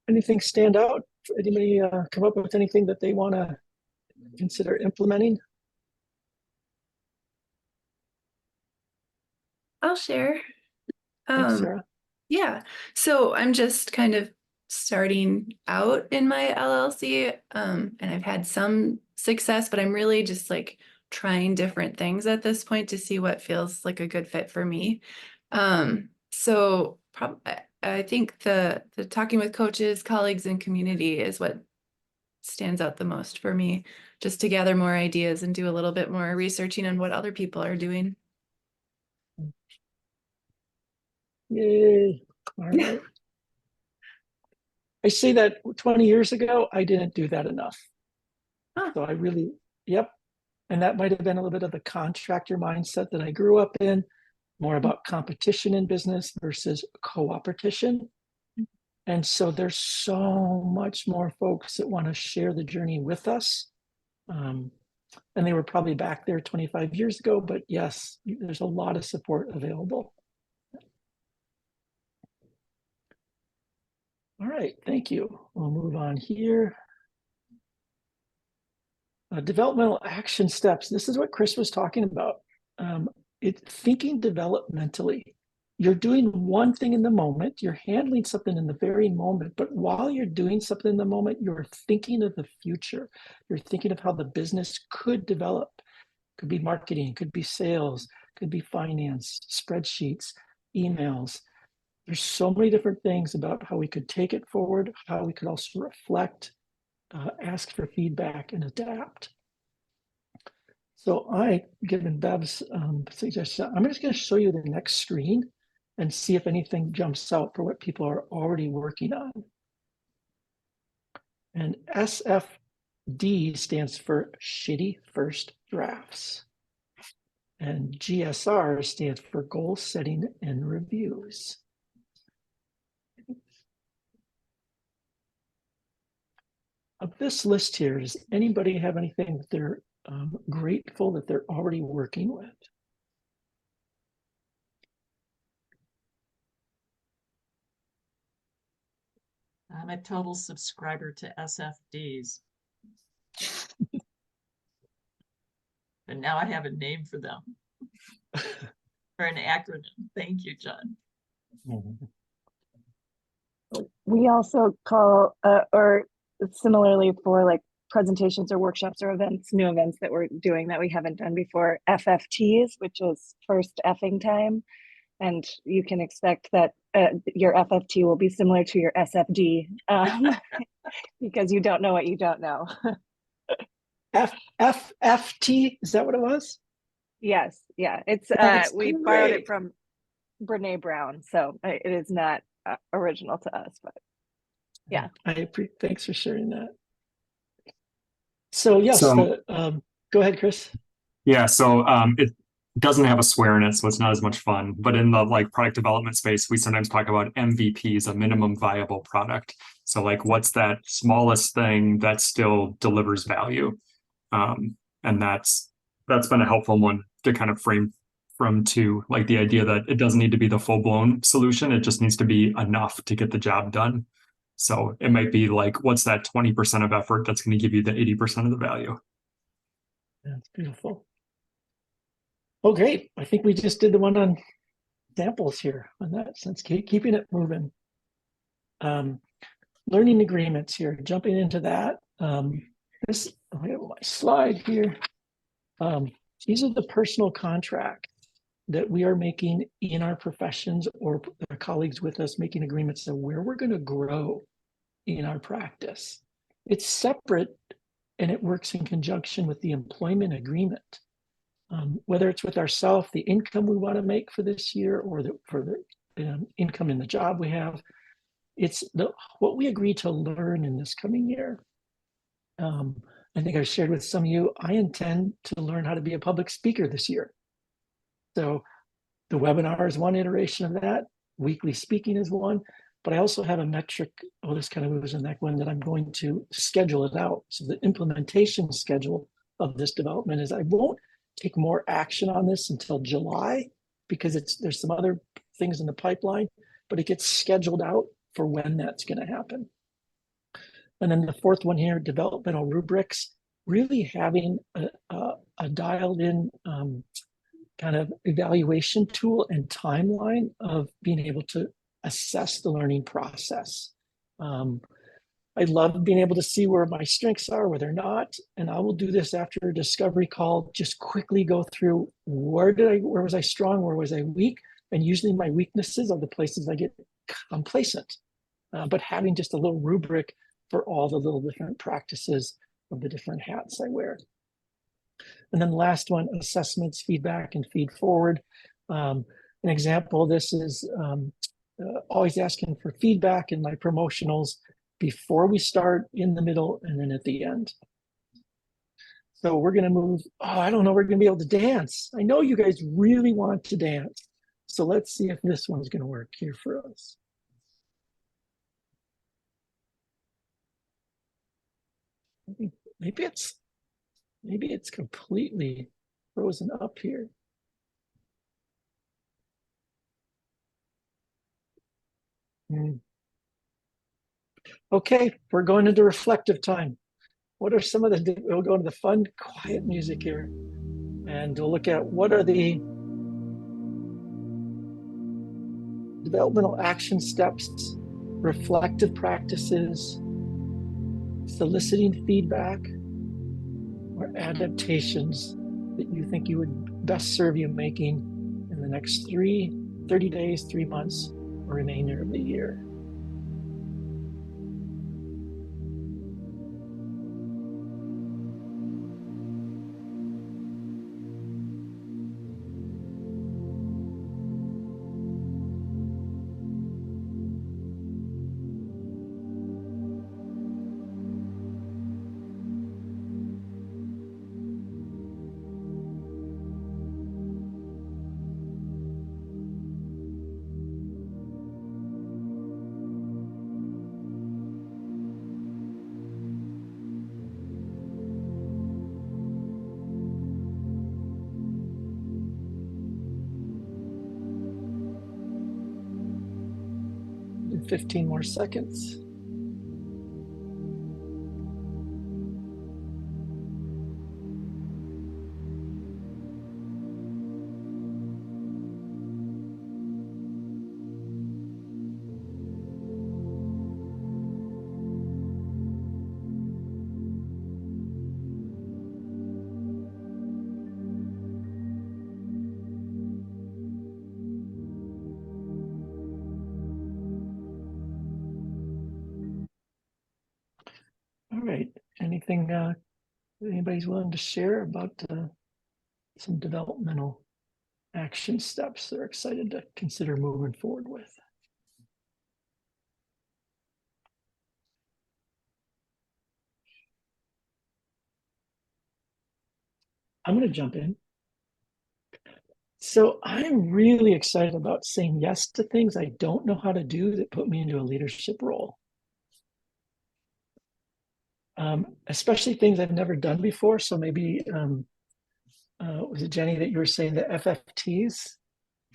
Anything stand out? Anybody come up with anything that they want to consider implementing? I'll share. Thanks, Sarah. Yeah, so I'm just kind of starting out in my LLC, and I've had some success, but I'm really just like trying different things at this point to see what feels like a good fit for me. So I think the talking with coaches, colleagues, and community is what stands out the most for me, just to gather more ideas and do a little bit more researching on what other people are doing. Yay. All right. I say that 20 years ago, I didn't do that enough. Huh. So I really, yep. And that might have been a little bit of the contractor mindset that I grew up in, more about competition in business versus cooperation. And so there's so much more folks that want to share the journey with us. And they were probably back there 25 years ago, but yes, there's a lot of support available. All right, thank you. We'll move on here. Developmental action steps. This is what Chris was talking about. It's thinking developmentally. You're doing one thing in the moment, you're handling something in the very moment, but while you're doing something in the moment, you're thinking of the future. You're thinking of how the business could develop. Could be marketing, could be sales, could be finance, spreadsheets, emails. There's so many different things about how we could take it forward, how we could also reflect, ask for feedback, and adapt. So given Bev's suggestion, I'm just going to show you the next screen and see if anything jumps out for what people are already working on. And SFD stands for Shitty First Drafts. And GSR stands for Goal Setting and Reviews. Of this list here, does anybody have anything that they're grateful that they're already working with? I'm a total subscriber to SFDs. And now I have a name for them. Or an acronym. Thank you, John. We also call, or similarly for like presentations or workshops or events, new events that we're doing that we haven't done before, FFTs, which is first effing time. And you can expect that your FFT will be similar to your SFD because you don't know what you don't know. FFT, is that what it was? Yes, yeah. It's we borrowed it from Brene Brown, so it is not original to us, but yeah. Thanks for sharing that. So yes, go ahead, Chris. Yeah, so it doesn't have a swear in it, so it's not as much fun. But in the like product development space, we sometimes talk about MVPs, a minimum viable product. So like, what's that smallest thing that still delivers value? And that's been a helpful one to kind of frame from, to like the idea that it doesn't need to be the full-blown solution. It just needs to be enough to get the job done. So it might be like, what's that 20% of effort that's going to give you the 80% of the value? That's beautiful. Oh, great. I think we just did the one on samples here in that sense, keeping it moving. Learning agreements here, jumping into that. I have my slide here. These are the personal contracts that we are making in our professions, or our colleagues with us making agreements of where we're going to grow in our practice. It's separate and it works in conjunction with the employment agreement. Whether it's with ourselves, the income we want to make for this year, or for the income in the job we have, it's what we agree to learn in this coming year. I think I shared with some of you, I intend to learn how to be a public speaker this year. So the webinar is one iteration of that. Weekly speaking is one, but I also have a metric. Oh, this kind of moves in that one that I'm going to schedule it out. So the implementation schedule of this development is I won't take more action on this until July because there's some other things in the pipeline, but it gets scheduled out for when that's going to happen. And then the fourth one here, developmental rubrics, really having a dialed in kind of evaluation tool and timeline of being able to assess the learning process. I love being able to see where my strengths are, where they're not. And I will do this after a discovery call, just quickly go through where was I strong, where was I weak? And usually my weaknesses are the places I get complacent. But having just a little rubric for all the little different practices of the different hats I wear. And then the last one, assessments, feedback, and feed forward. An example of this is always asking for feedback in my promotionals before we start, in the middle, and then at the end. So we're going to move. Oh, I don't know. We're going to be able to dance. I know you guys really want to dance. So let's see if this one's going to work here for us. Maybe it's completely frozen up here. Okay, we're going into reflective time. What are some of we'll go into the fun, quiet music here. And we'll look at what are the developmental action steps, reflective practices, soliciting feedback, or adaptations that you think you would best serve you making in the next 30 days, 3 months, or remainder of the year. In 15 more seconds. All right. Anything anybody's willing to share about some developmental action steps they're excited to consider moving forward with? I'm going to jump in. So I'm really excited about saying yes to things I don't know how to do that put me into a leadership role. Especially things I've never done before. So maybe, was it Jenny that you were saying the FFTs?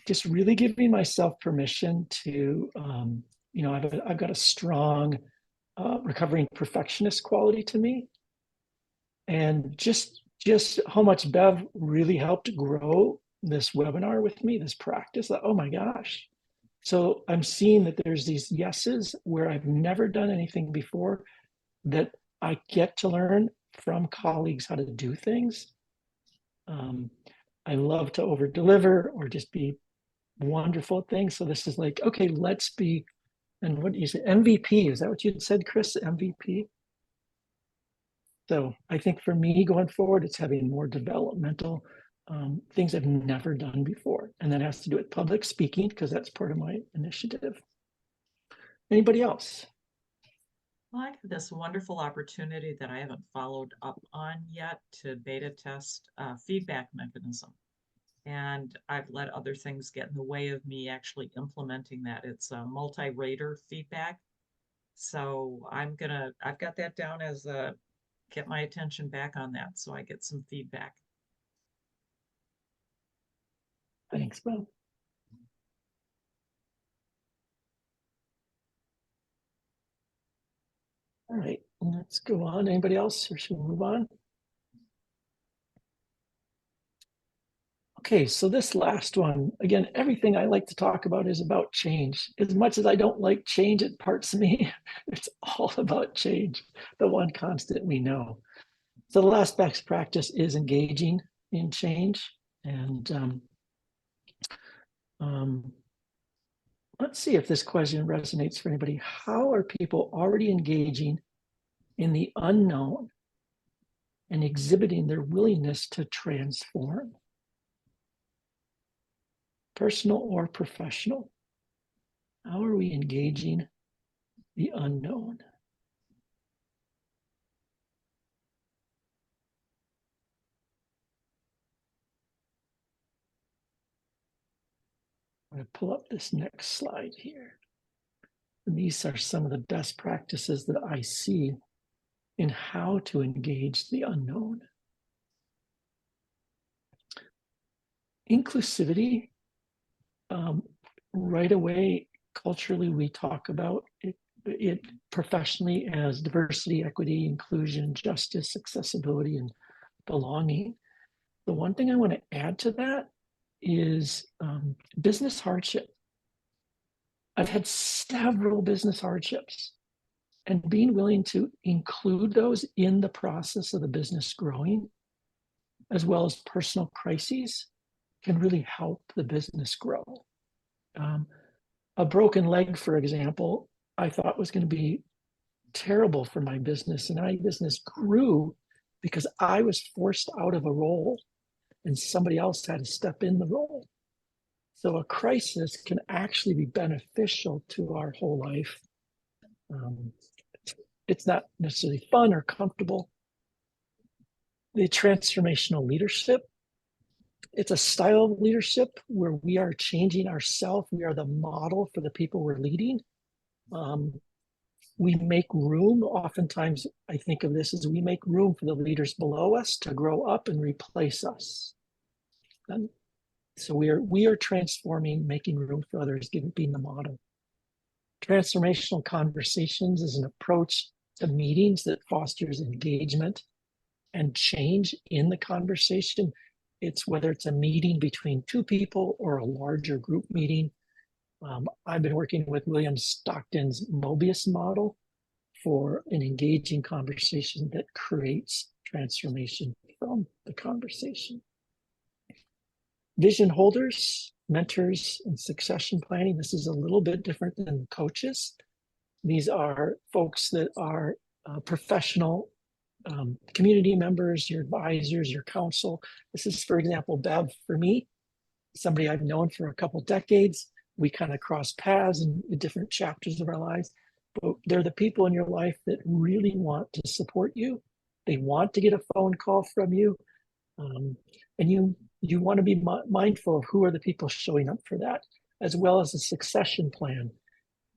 Just really giving myself permission to, I've got a strong recovering perfectionist quality to me. And just how much Bev really helped grow this webinar with me, this practice. Oh my gosh. So I'm seeing that there's these yeses where I've never done anything before that I get to learn from colleagues how to do things. I love to over deliver or just be wonderful at things. So this is like, okay, let's be, and what you say, MVP, is that what you said, Chris, MVP? So I think for me going forward, it's having more developmental things I've never done before. And that has to do with public speaking because that's part of my initiative. Anybody else? Well, I have this wonderful opportunity that I haven't followed up on yet to beta test feedback mechanism. And I've let other things get in the way of me actually implementing that. It's a multi-rater feedback. So I've got that down as get my attention back on that so I get some feedback. Thanks, Bob. All right, let's go on. Anybody else, or should we move on? Okay, Okay, so this last one, again, everything I like to talk about is about change. As much as I don't like change at parts of me, it's all about change, the one constant we know. So the last best practice is engaging in change. And let's see if this question resonates for anybody. How are people already engaging in the unknown and exhibiting their willingness to transform? Personal or professional? How are we engaging the unknown? I'm going to pull up this next slide here. And these are some of the best practices that I see in how to engage the unknown. Inclusivity, right away, culturally, we talk about it professionally as diversity, equity, inclusion, justice, accessibility, and belonging. The one thing I want to add to that is business hardship. I've had several business hardships, and being willing to include those in the process of the business growing, as well as personal crises, can really help the business grow. A broken leg, for example, I thought was going to be terrible for my business, and my business grew because I was forced out of a role and somebody else had to step in the role. So a crisis can actually be beneficial to our whole life. It's not necessarily fun or comfortable. The transformational leadership, it's a style of leadership where we are changing ourselves. We are the model for the people we're leading. We make room. Oftentimes, I think of this as we make room for the leaders below us to grow up and replace us. And so we are transforming, making room for others, being the model. Transformational conversations is an approach to meetings that fosters engagement and change in the conversation. It's whether it's a meeting between two people or a larger group meeting. I've been working with William Stockton's Mobius model for an engaging conversation that creates transformation from the conversation. Vision holders, mentors, and succession planning. This is a little bit different than coaches. These are folks that are professional community members, your advisors, your counsel. This is, for example, Bev, for me, somebody I've known for a couple decades. We kind of cross paths in different chapters of our lives, but they're the people in your life that really want to support you. They want to get a phone call from you. And you want to be mindful of who are the people showing up for that, as well as a succession plan.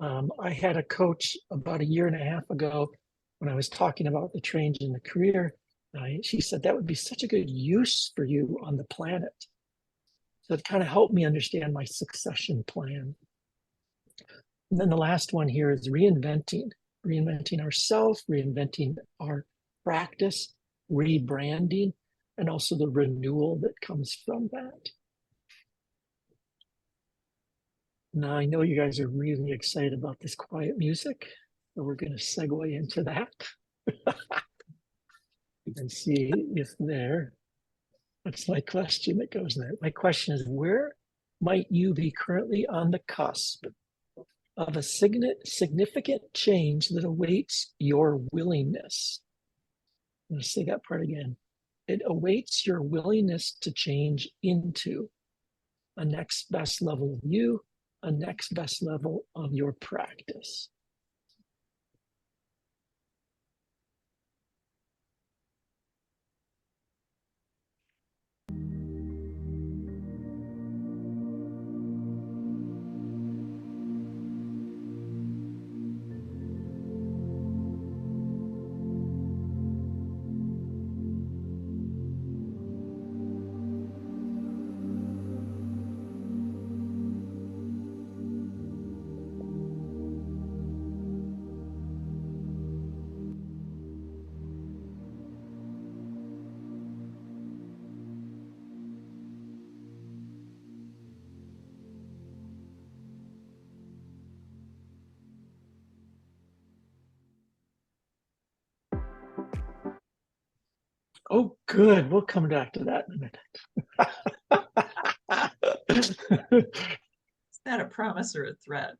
I had a coach about 1.5 years ago when I was talking about the change in the career. She said that would be such a good use for you on the planet. So it kind of helped me understand my succession plan. And then the last one here is reinventing ourselves, reinventing our practice, rebranding, and also the renewal that comes from that. Now, I know you guys are really excited about this quiet music, so we're going to segue into that. You can see if that's my question that goes there. My question is, where might you be currently on the cusp of a significant change that awaits your willingness? I'm going to say that part again. It awaits your willingness to change into a next best level of you, a next best level of your practice. Oh, good. We'll come back to that in a minute. Is that a promise or a threat?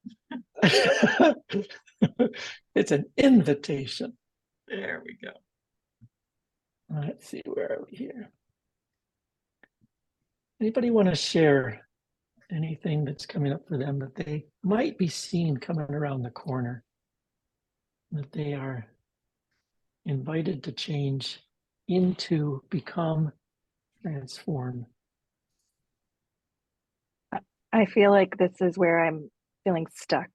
It's an invitation. There we go. Let's see, where are we here? Anybody want to share anything that's coming up for them that they might be seeing coming around the corner, that they are invited to change into, become, transform? I feel like this is where I'm feeling stuck,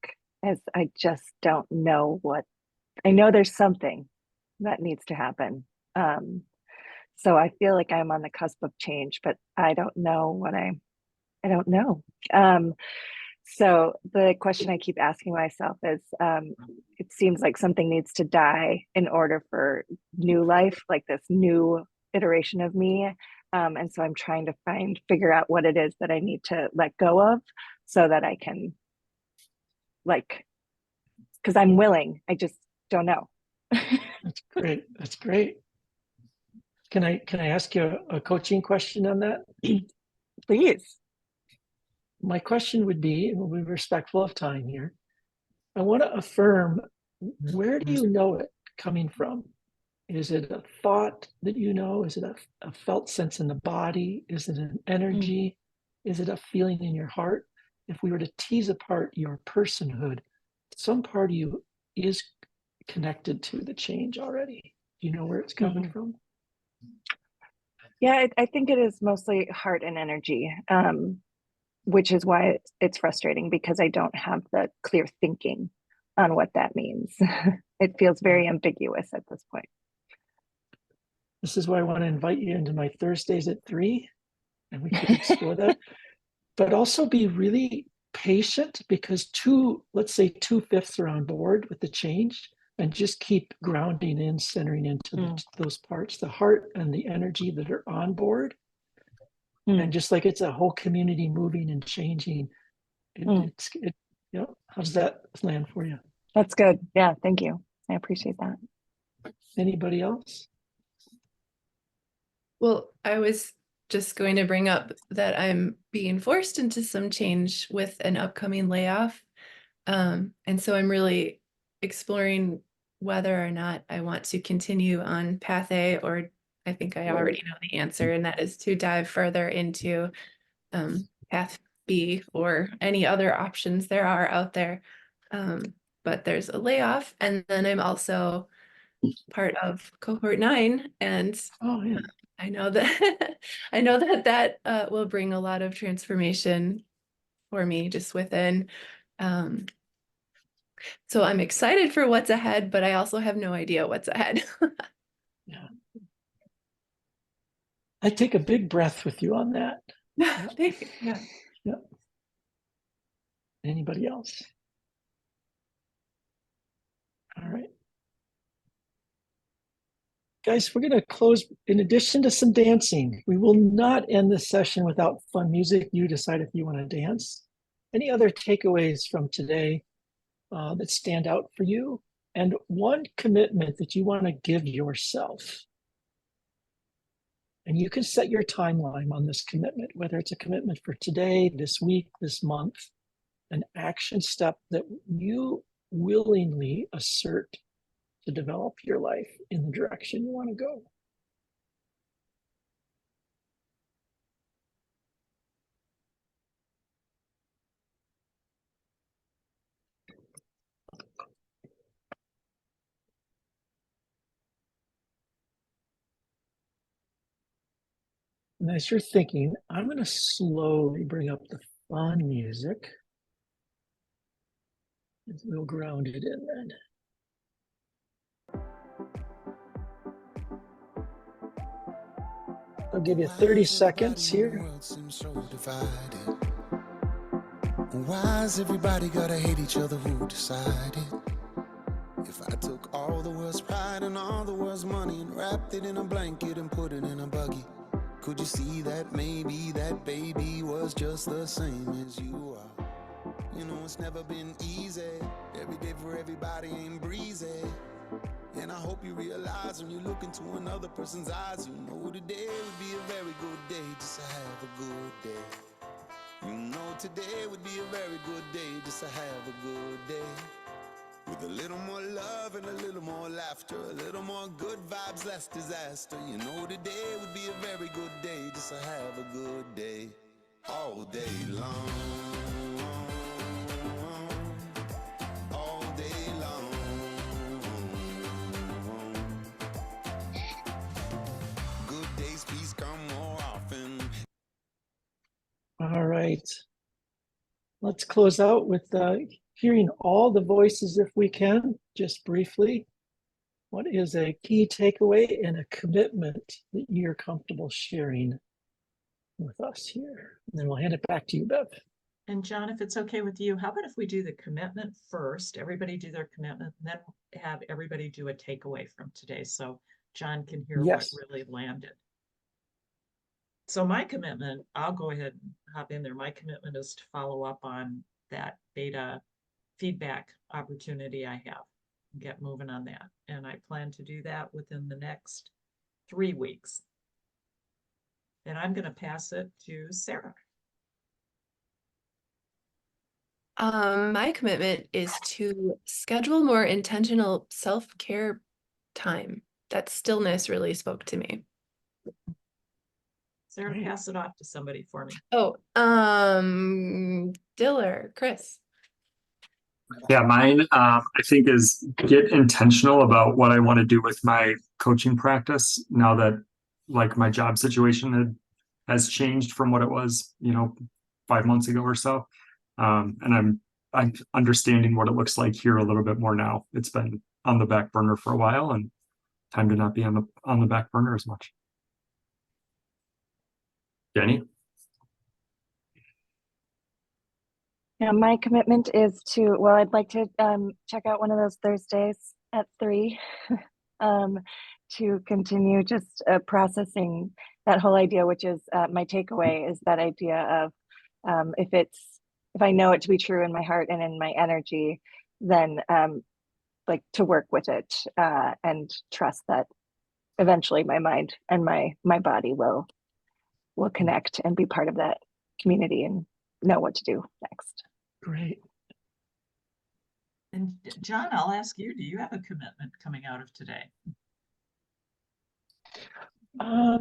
as I just don't know what. I know there's something that needs to happen. So I feel like I'm on the cusp of change, but I don't know what I don't know. So the question I keep asking myself is, it seems like something needs to die in order for new life, like this new iteration of me. And so I'm trying to figure out what it is that I need to let go of so that I can, like, because I'm willing, I just don't know. That's great. That's great. Can I ask you a coaching question on that? Please. My question would be, and we'll be respectful of time here, I want to affirm, where do you know it coming from? Is it a thought that you know? Is it a felt sense in the body? Is it an energy? Is it a feeling in your heart? If we were to tease apart your personhood, some part of you is connected to the change already. Do you know where it's coming from? Yeah, I think it is mostly heart and energy, which is why it's frustrating, because I don't have the clear thinking on what that means. It feels very ambiguous at this point. This is why I want to invite you into my Thursdays at 3, and we can explore that. But also be really patient, because let's say 2/5 are on board with the change, and just keep grounding in, centering into those parts, the heart and the energy that are on board. And just like it's a whole community moving and changing, how does that land for you? That's good. Yeah, thank you. I appreciate that. Anybody else? Well, I was just going to bring up that I'm being forced into some change with an upcoming layoff. And so I'm really exploring whether or not I want to continue on path A, or I think I already know the answer, and that is to dive further into path B or any other options there are out there. But there's a layoff, and then I'm also part of cohort 9, and I know that that will bring a lot of transformation for me just within. So I'm excited for what's ahead, but I also have no idea what's ahead. Yeah. I take a big breath with you on that. Thank you. Yeah. Yep. Anybody else? All right. Guys, we're going to close. In addition to some dancing, we will not end this session without fun music. You decide if you want to dance. Any other takeaways from today that stand out for you? And one commitment that you want to give yourself. And you can set your timeline on this commitment, whether it's a commitment for today, this week, this month, an action step that you willingly assert to develop your life in the direction you want to go. And as you're thinking, I'm going to slowly bring up the fun music. We'll ground it in then. I'll give you 30 seconds here. Why has everybody gotta hate each other? Who decided? If I took all the world's pride and all the world's money and wrapped it in a blanket and put it in a buggy, could you see that maybe that baby was just the same as you are? You know it's never been easy. Every day for everybody ain't breezy. And I hope you realize when you look into another person's eyes, you know today would be a very good day just to have a good day. You know today would be a very good day just to have a good day. With a little more love and a little more laughter, a little more good vibes, less disaster. You know today would be a very good day just to have a good day. All day long. All day long. Good days, please come more often. All right. Let's close out with hearing all the voices if we can, just briefly. What is a key takeaway and a commitment that you're comfortable sharing with us here? And then we'll hand it back to you, Bev. And John, if it's okay with you, how about if we do the commitment first, everybody do their commitment, and then have everybody do a takeaway from today so John can hear Yes. what really landed. So my commitment, I'll go ahead and hop in there. My commitment is to follow up on that beta feedback opportunity I have, get moving on that. And I plan to do that within the next 3 weeks. And I'm going to pass it to Sarah. My commitment is to schedule more intentional self-care time. That stillness really spoke to me. Sarah, Great. pass it off to somebody for me. Oh, Diller, Chris. Yeah, mine, I think is get intentional about what I want to do with my coaching practice now that like my job situation has changed from what it was, 5 months ago or so. And I'm understanding what it looks like here a little bit more now. It's been on the back burner for a while and time to not be on the back burner as much. Jenny? Yeah, my commitment is to, well, I'd like to check out one of those Thursdays at 3 to continue just processing that whole idea, which is my takeaway is that idea of if I know it to be true in my heart and in my energy, then like to work with it and trust that eventually my mind and my body will connect and be part of that community and know what to do next. Great. And John, I'll ask you, do you have a commitment coming out of today? I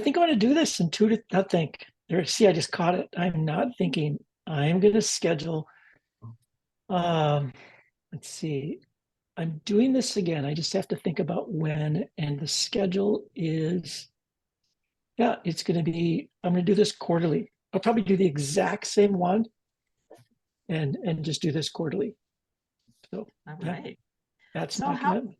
think I'm going to do this in 2 to not think. There, see, I just caught it. I'm not thinking. I'm going to schedule. Let's see. I'm doing this again. I just have to think about when, and the schedule is. Yeah, it's going to be. I'm going to do this quarterly. I'll probably do the exact same one, and just do this quarterly. So, All yeah, right. that's So my how, commitment.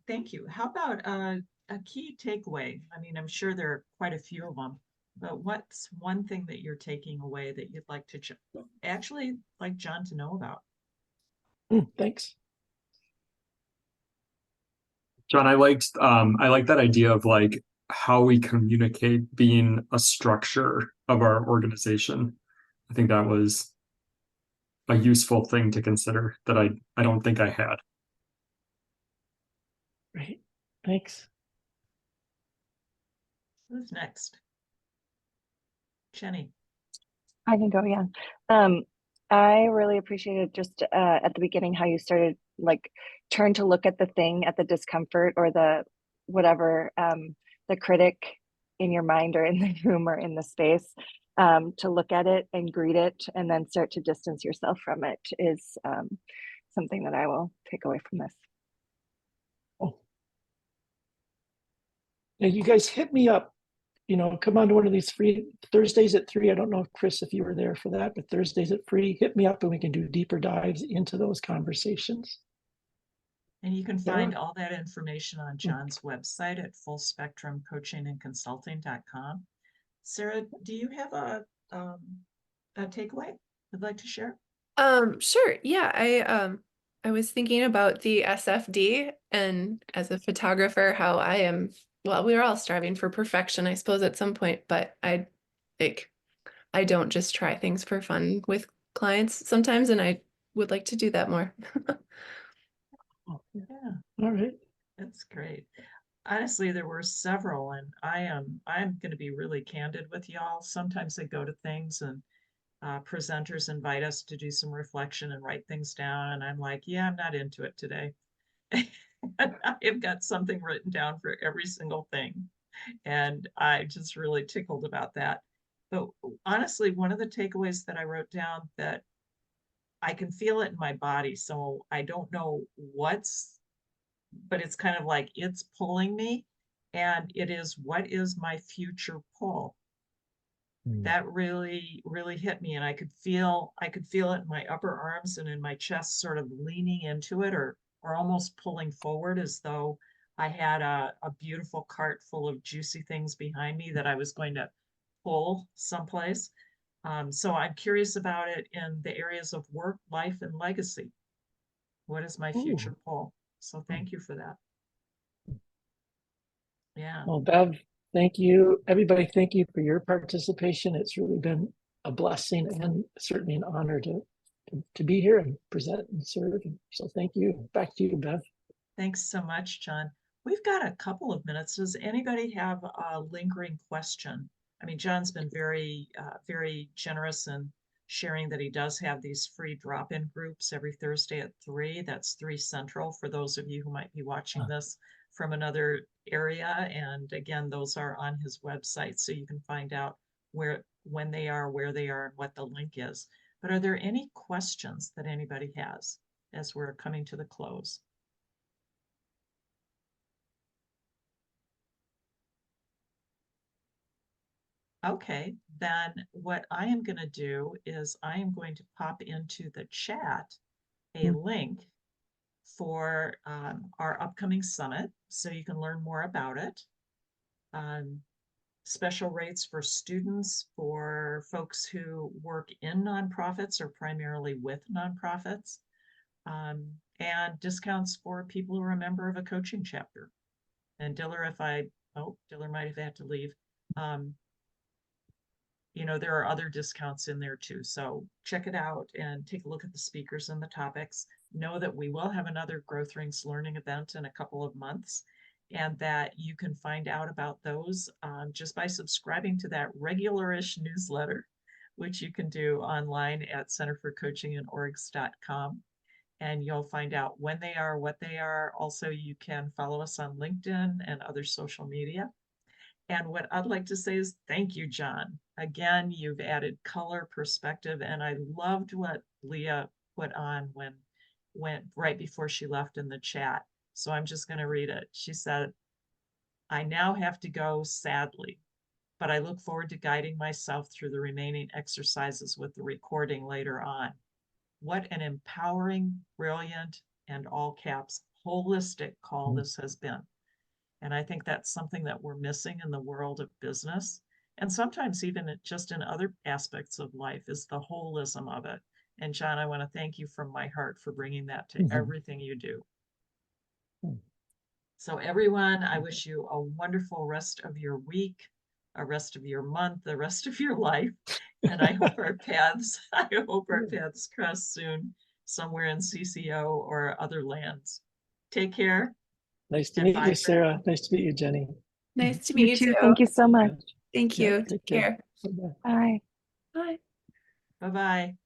thank you. How about a key takeaway? I mean, I'm sure there are quite a few of them, but what's one thing that you're taking away that you'd like to actually like John to know about? Thanks. John, I like that idea of like how we communicate being a structure of our organization. I think that was a useful thing to consider that I don't think I had. Great. Thanks. Who's next? Jenny. I can go, yeah. I really appreciated just at the beginning how you started like turn to look at the thing, at the discomfort or the whatever, the critic in your mind or in the room or in the space, to look at it and greet it and then start to distance yourself from it is something that I will take away from this. Now, you guys hit me up, come on to one of these free Thursdays at 3. I don't know, Chris, if you were there for that, but Thursdays at 3, hit me up and we can do deeper dives into those conversations. And you can find all that information on John's website at fullspectrumcoachingandconsulting.com. Sarah, do you have a takeaway you'd like to share? Sure. Yeah, I was thinking about the SFD and as a photographer, how I am, well, we're all striving for perfection, I suppose, at some point, but I don't just try things for fun with clients sometimes, and I would like to do that more. Oh, yeah. Yeah, All right. that's great. Honestly, there were several, and I'm going to be really candid with y'all. Sometimes I go to things and presenters invite us to do some reflection and write things down, and I'm like, yeah, I'm not into it today. I've got something written down for every single thing, and I just really tickled about that. But honestly, one of the takeaways that I wrote down, that I can feel it in my body, so I don't know but it's kind of like it's pulling me, and it is, what is my future pull? That really, really hit me, and I could feel it in my upper arms and in my chest, sort of leaning into it, or almost pulling forward, as though I had a beautiful cart full of juicy things behind me that I was going to pull someplace. So I'm curious about it in the areas of work, life, and legacy. What is my future pull? So thank you for that. Yeah. Well, Bev, thank you. Everybody, thank you for your participation. It's really been a blessing and certainly an honor to be here and present and serve. And so thank you. Back to you, Bev. Thanks so much, John. We've got a couple of minutes. Does anybody have a lingering question? I mean, John's been very, very generous in sharing that he does have these free drop-in groups every Thursday at 3. That's 3 Central for those of you who might be watching this from another area. And again, those are on his website, so you can find out when they are, where they are, and what the link is. But are there any questions that anybody has as we're coming to the close? Okay, then what I am going to do is I am going to pop into the chat a link for our upcoming summit, so you can learn more about it. Special rates for students, for folks who work in nonprofits or primarily with nonprofits, and discounts for people who are a member of a coaching chapter. And Diller, Diller might have had to leave. You know, there are other discounts in there too. So check it out and take a look at the speakers and the topics. Know that we will have another Growth Rings learning event in a couple of months, and that you can find out about those just by subscribing to that regular-ish newsletter, which you can do online at centerforcoachinginorgs.com. And you'll find out when they are, what they are. Also, you can follow us on LinkedIn and other social media. And what I'd like to say is thank you, John. Again, you've added color, perspective, and I loved what Leah put on went right before she left in the chat. So I'm just going to read it. She said, I now have to go, sadly, but I look forward to guiding myself through the remaining exercises with the recording later on. What an empowering, brilliant, and all caps, holistic call this has been. And I think that's something that we're missing in the world of business. And sometimes even just in other aspects of life, is the holism of it. And John, I want to thank you from my heart for bringing that to everything you do. So everyone, I wish you a wonderful rest of your week, a rest of your month, the rest of your life. And I hope our paths cross soon somewhere in CCO or other lands. Take care. Nice to meet you, Sarah. Nice to meet you, Jenny. Nice to meet you too. Thank you so much. Thank you. Take care. care. Bye. Bye. Bye-bye.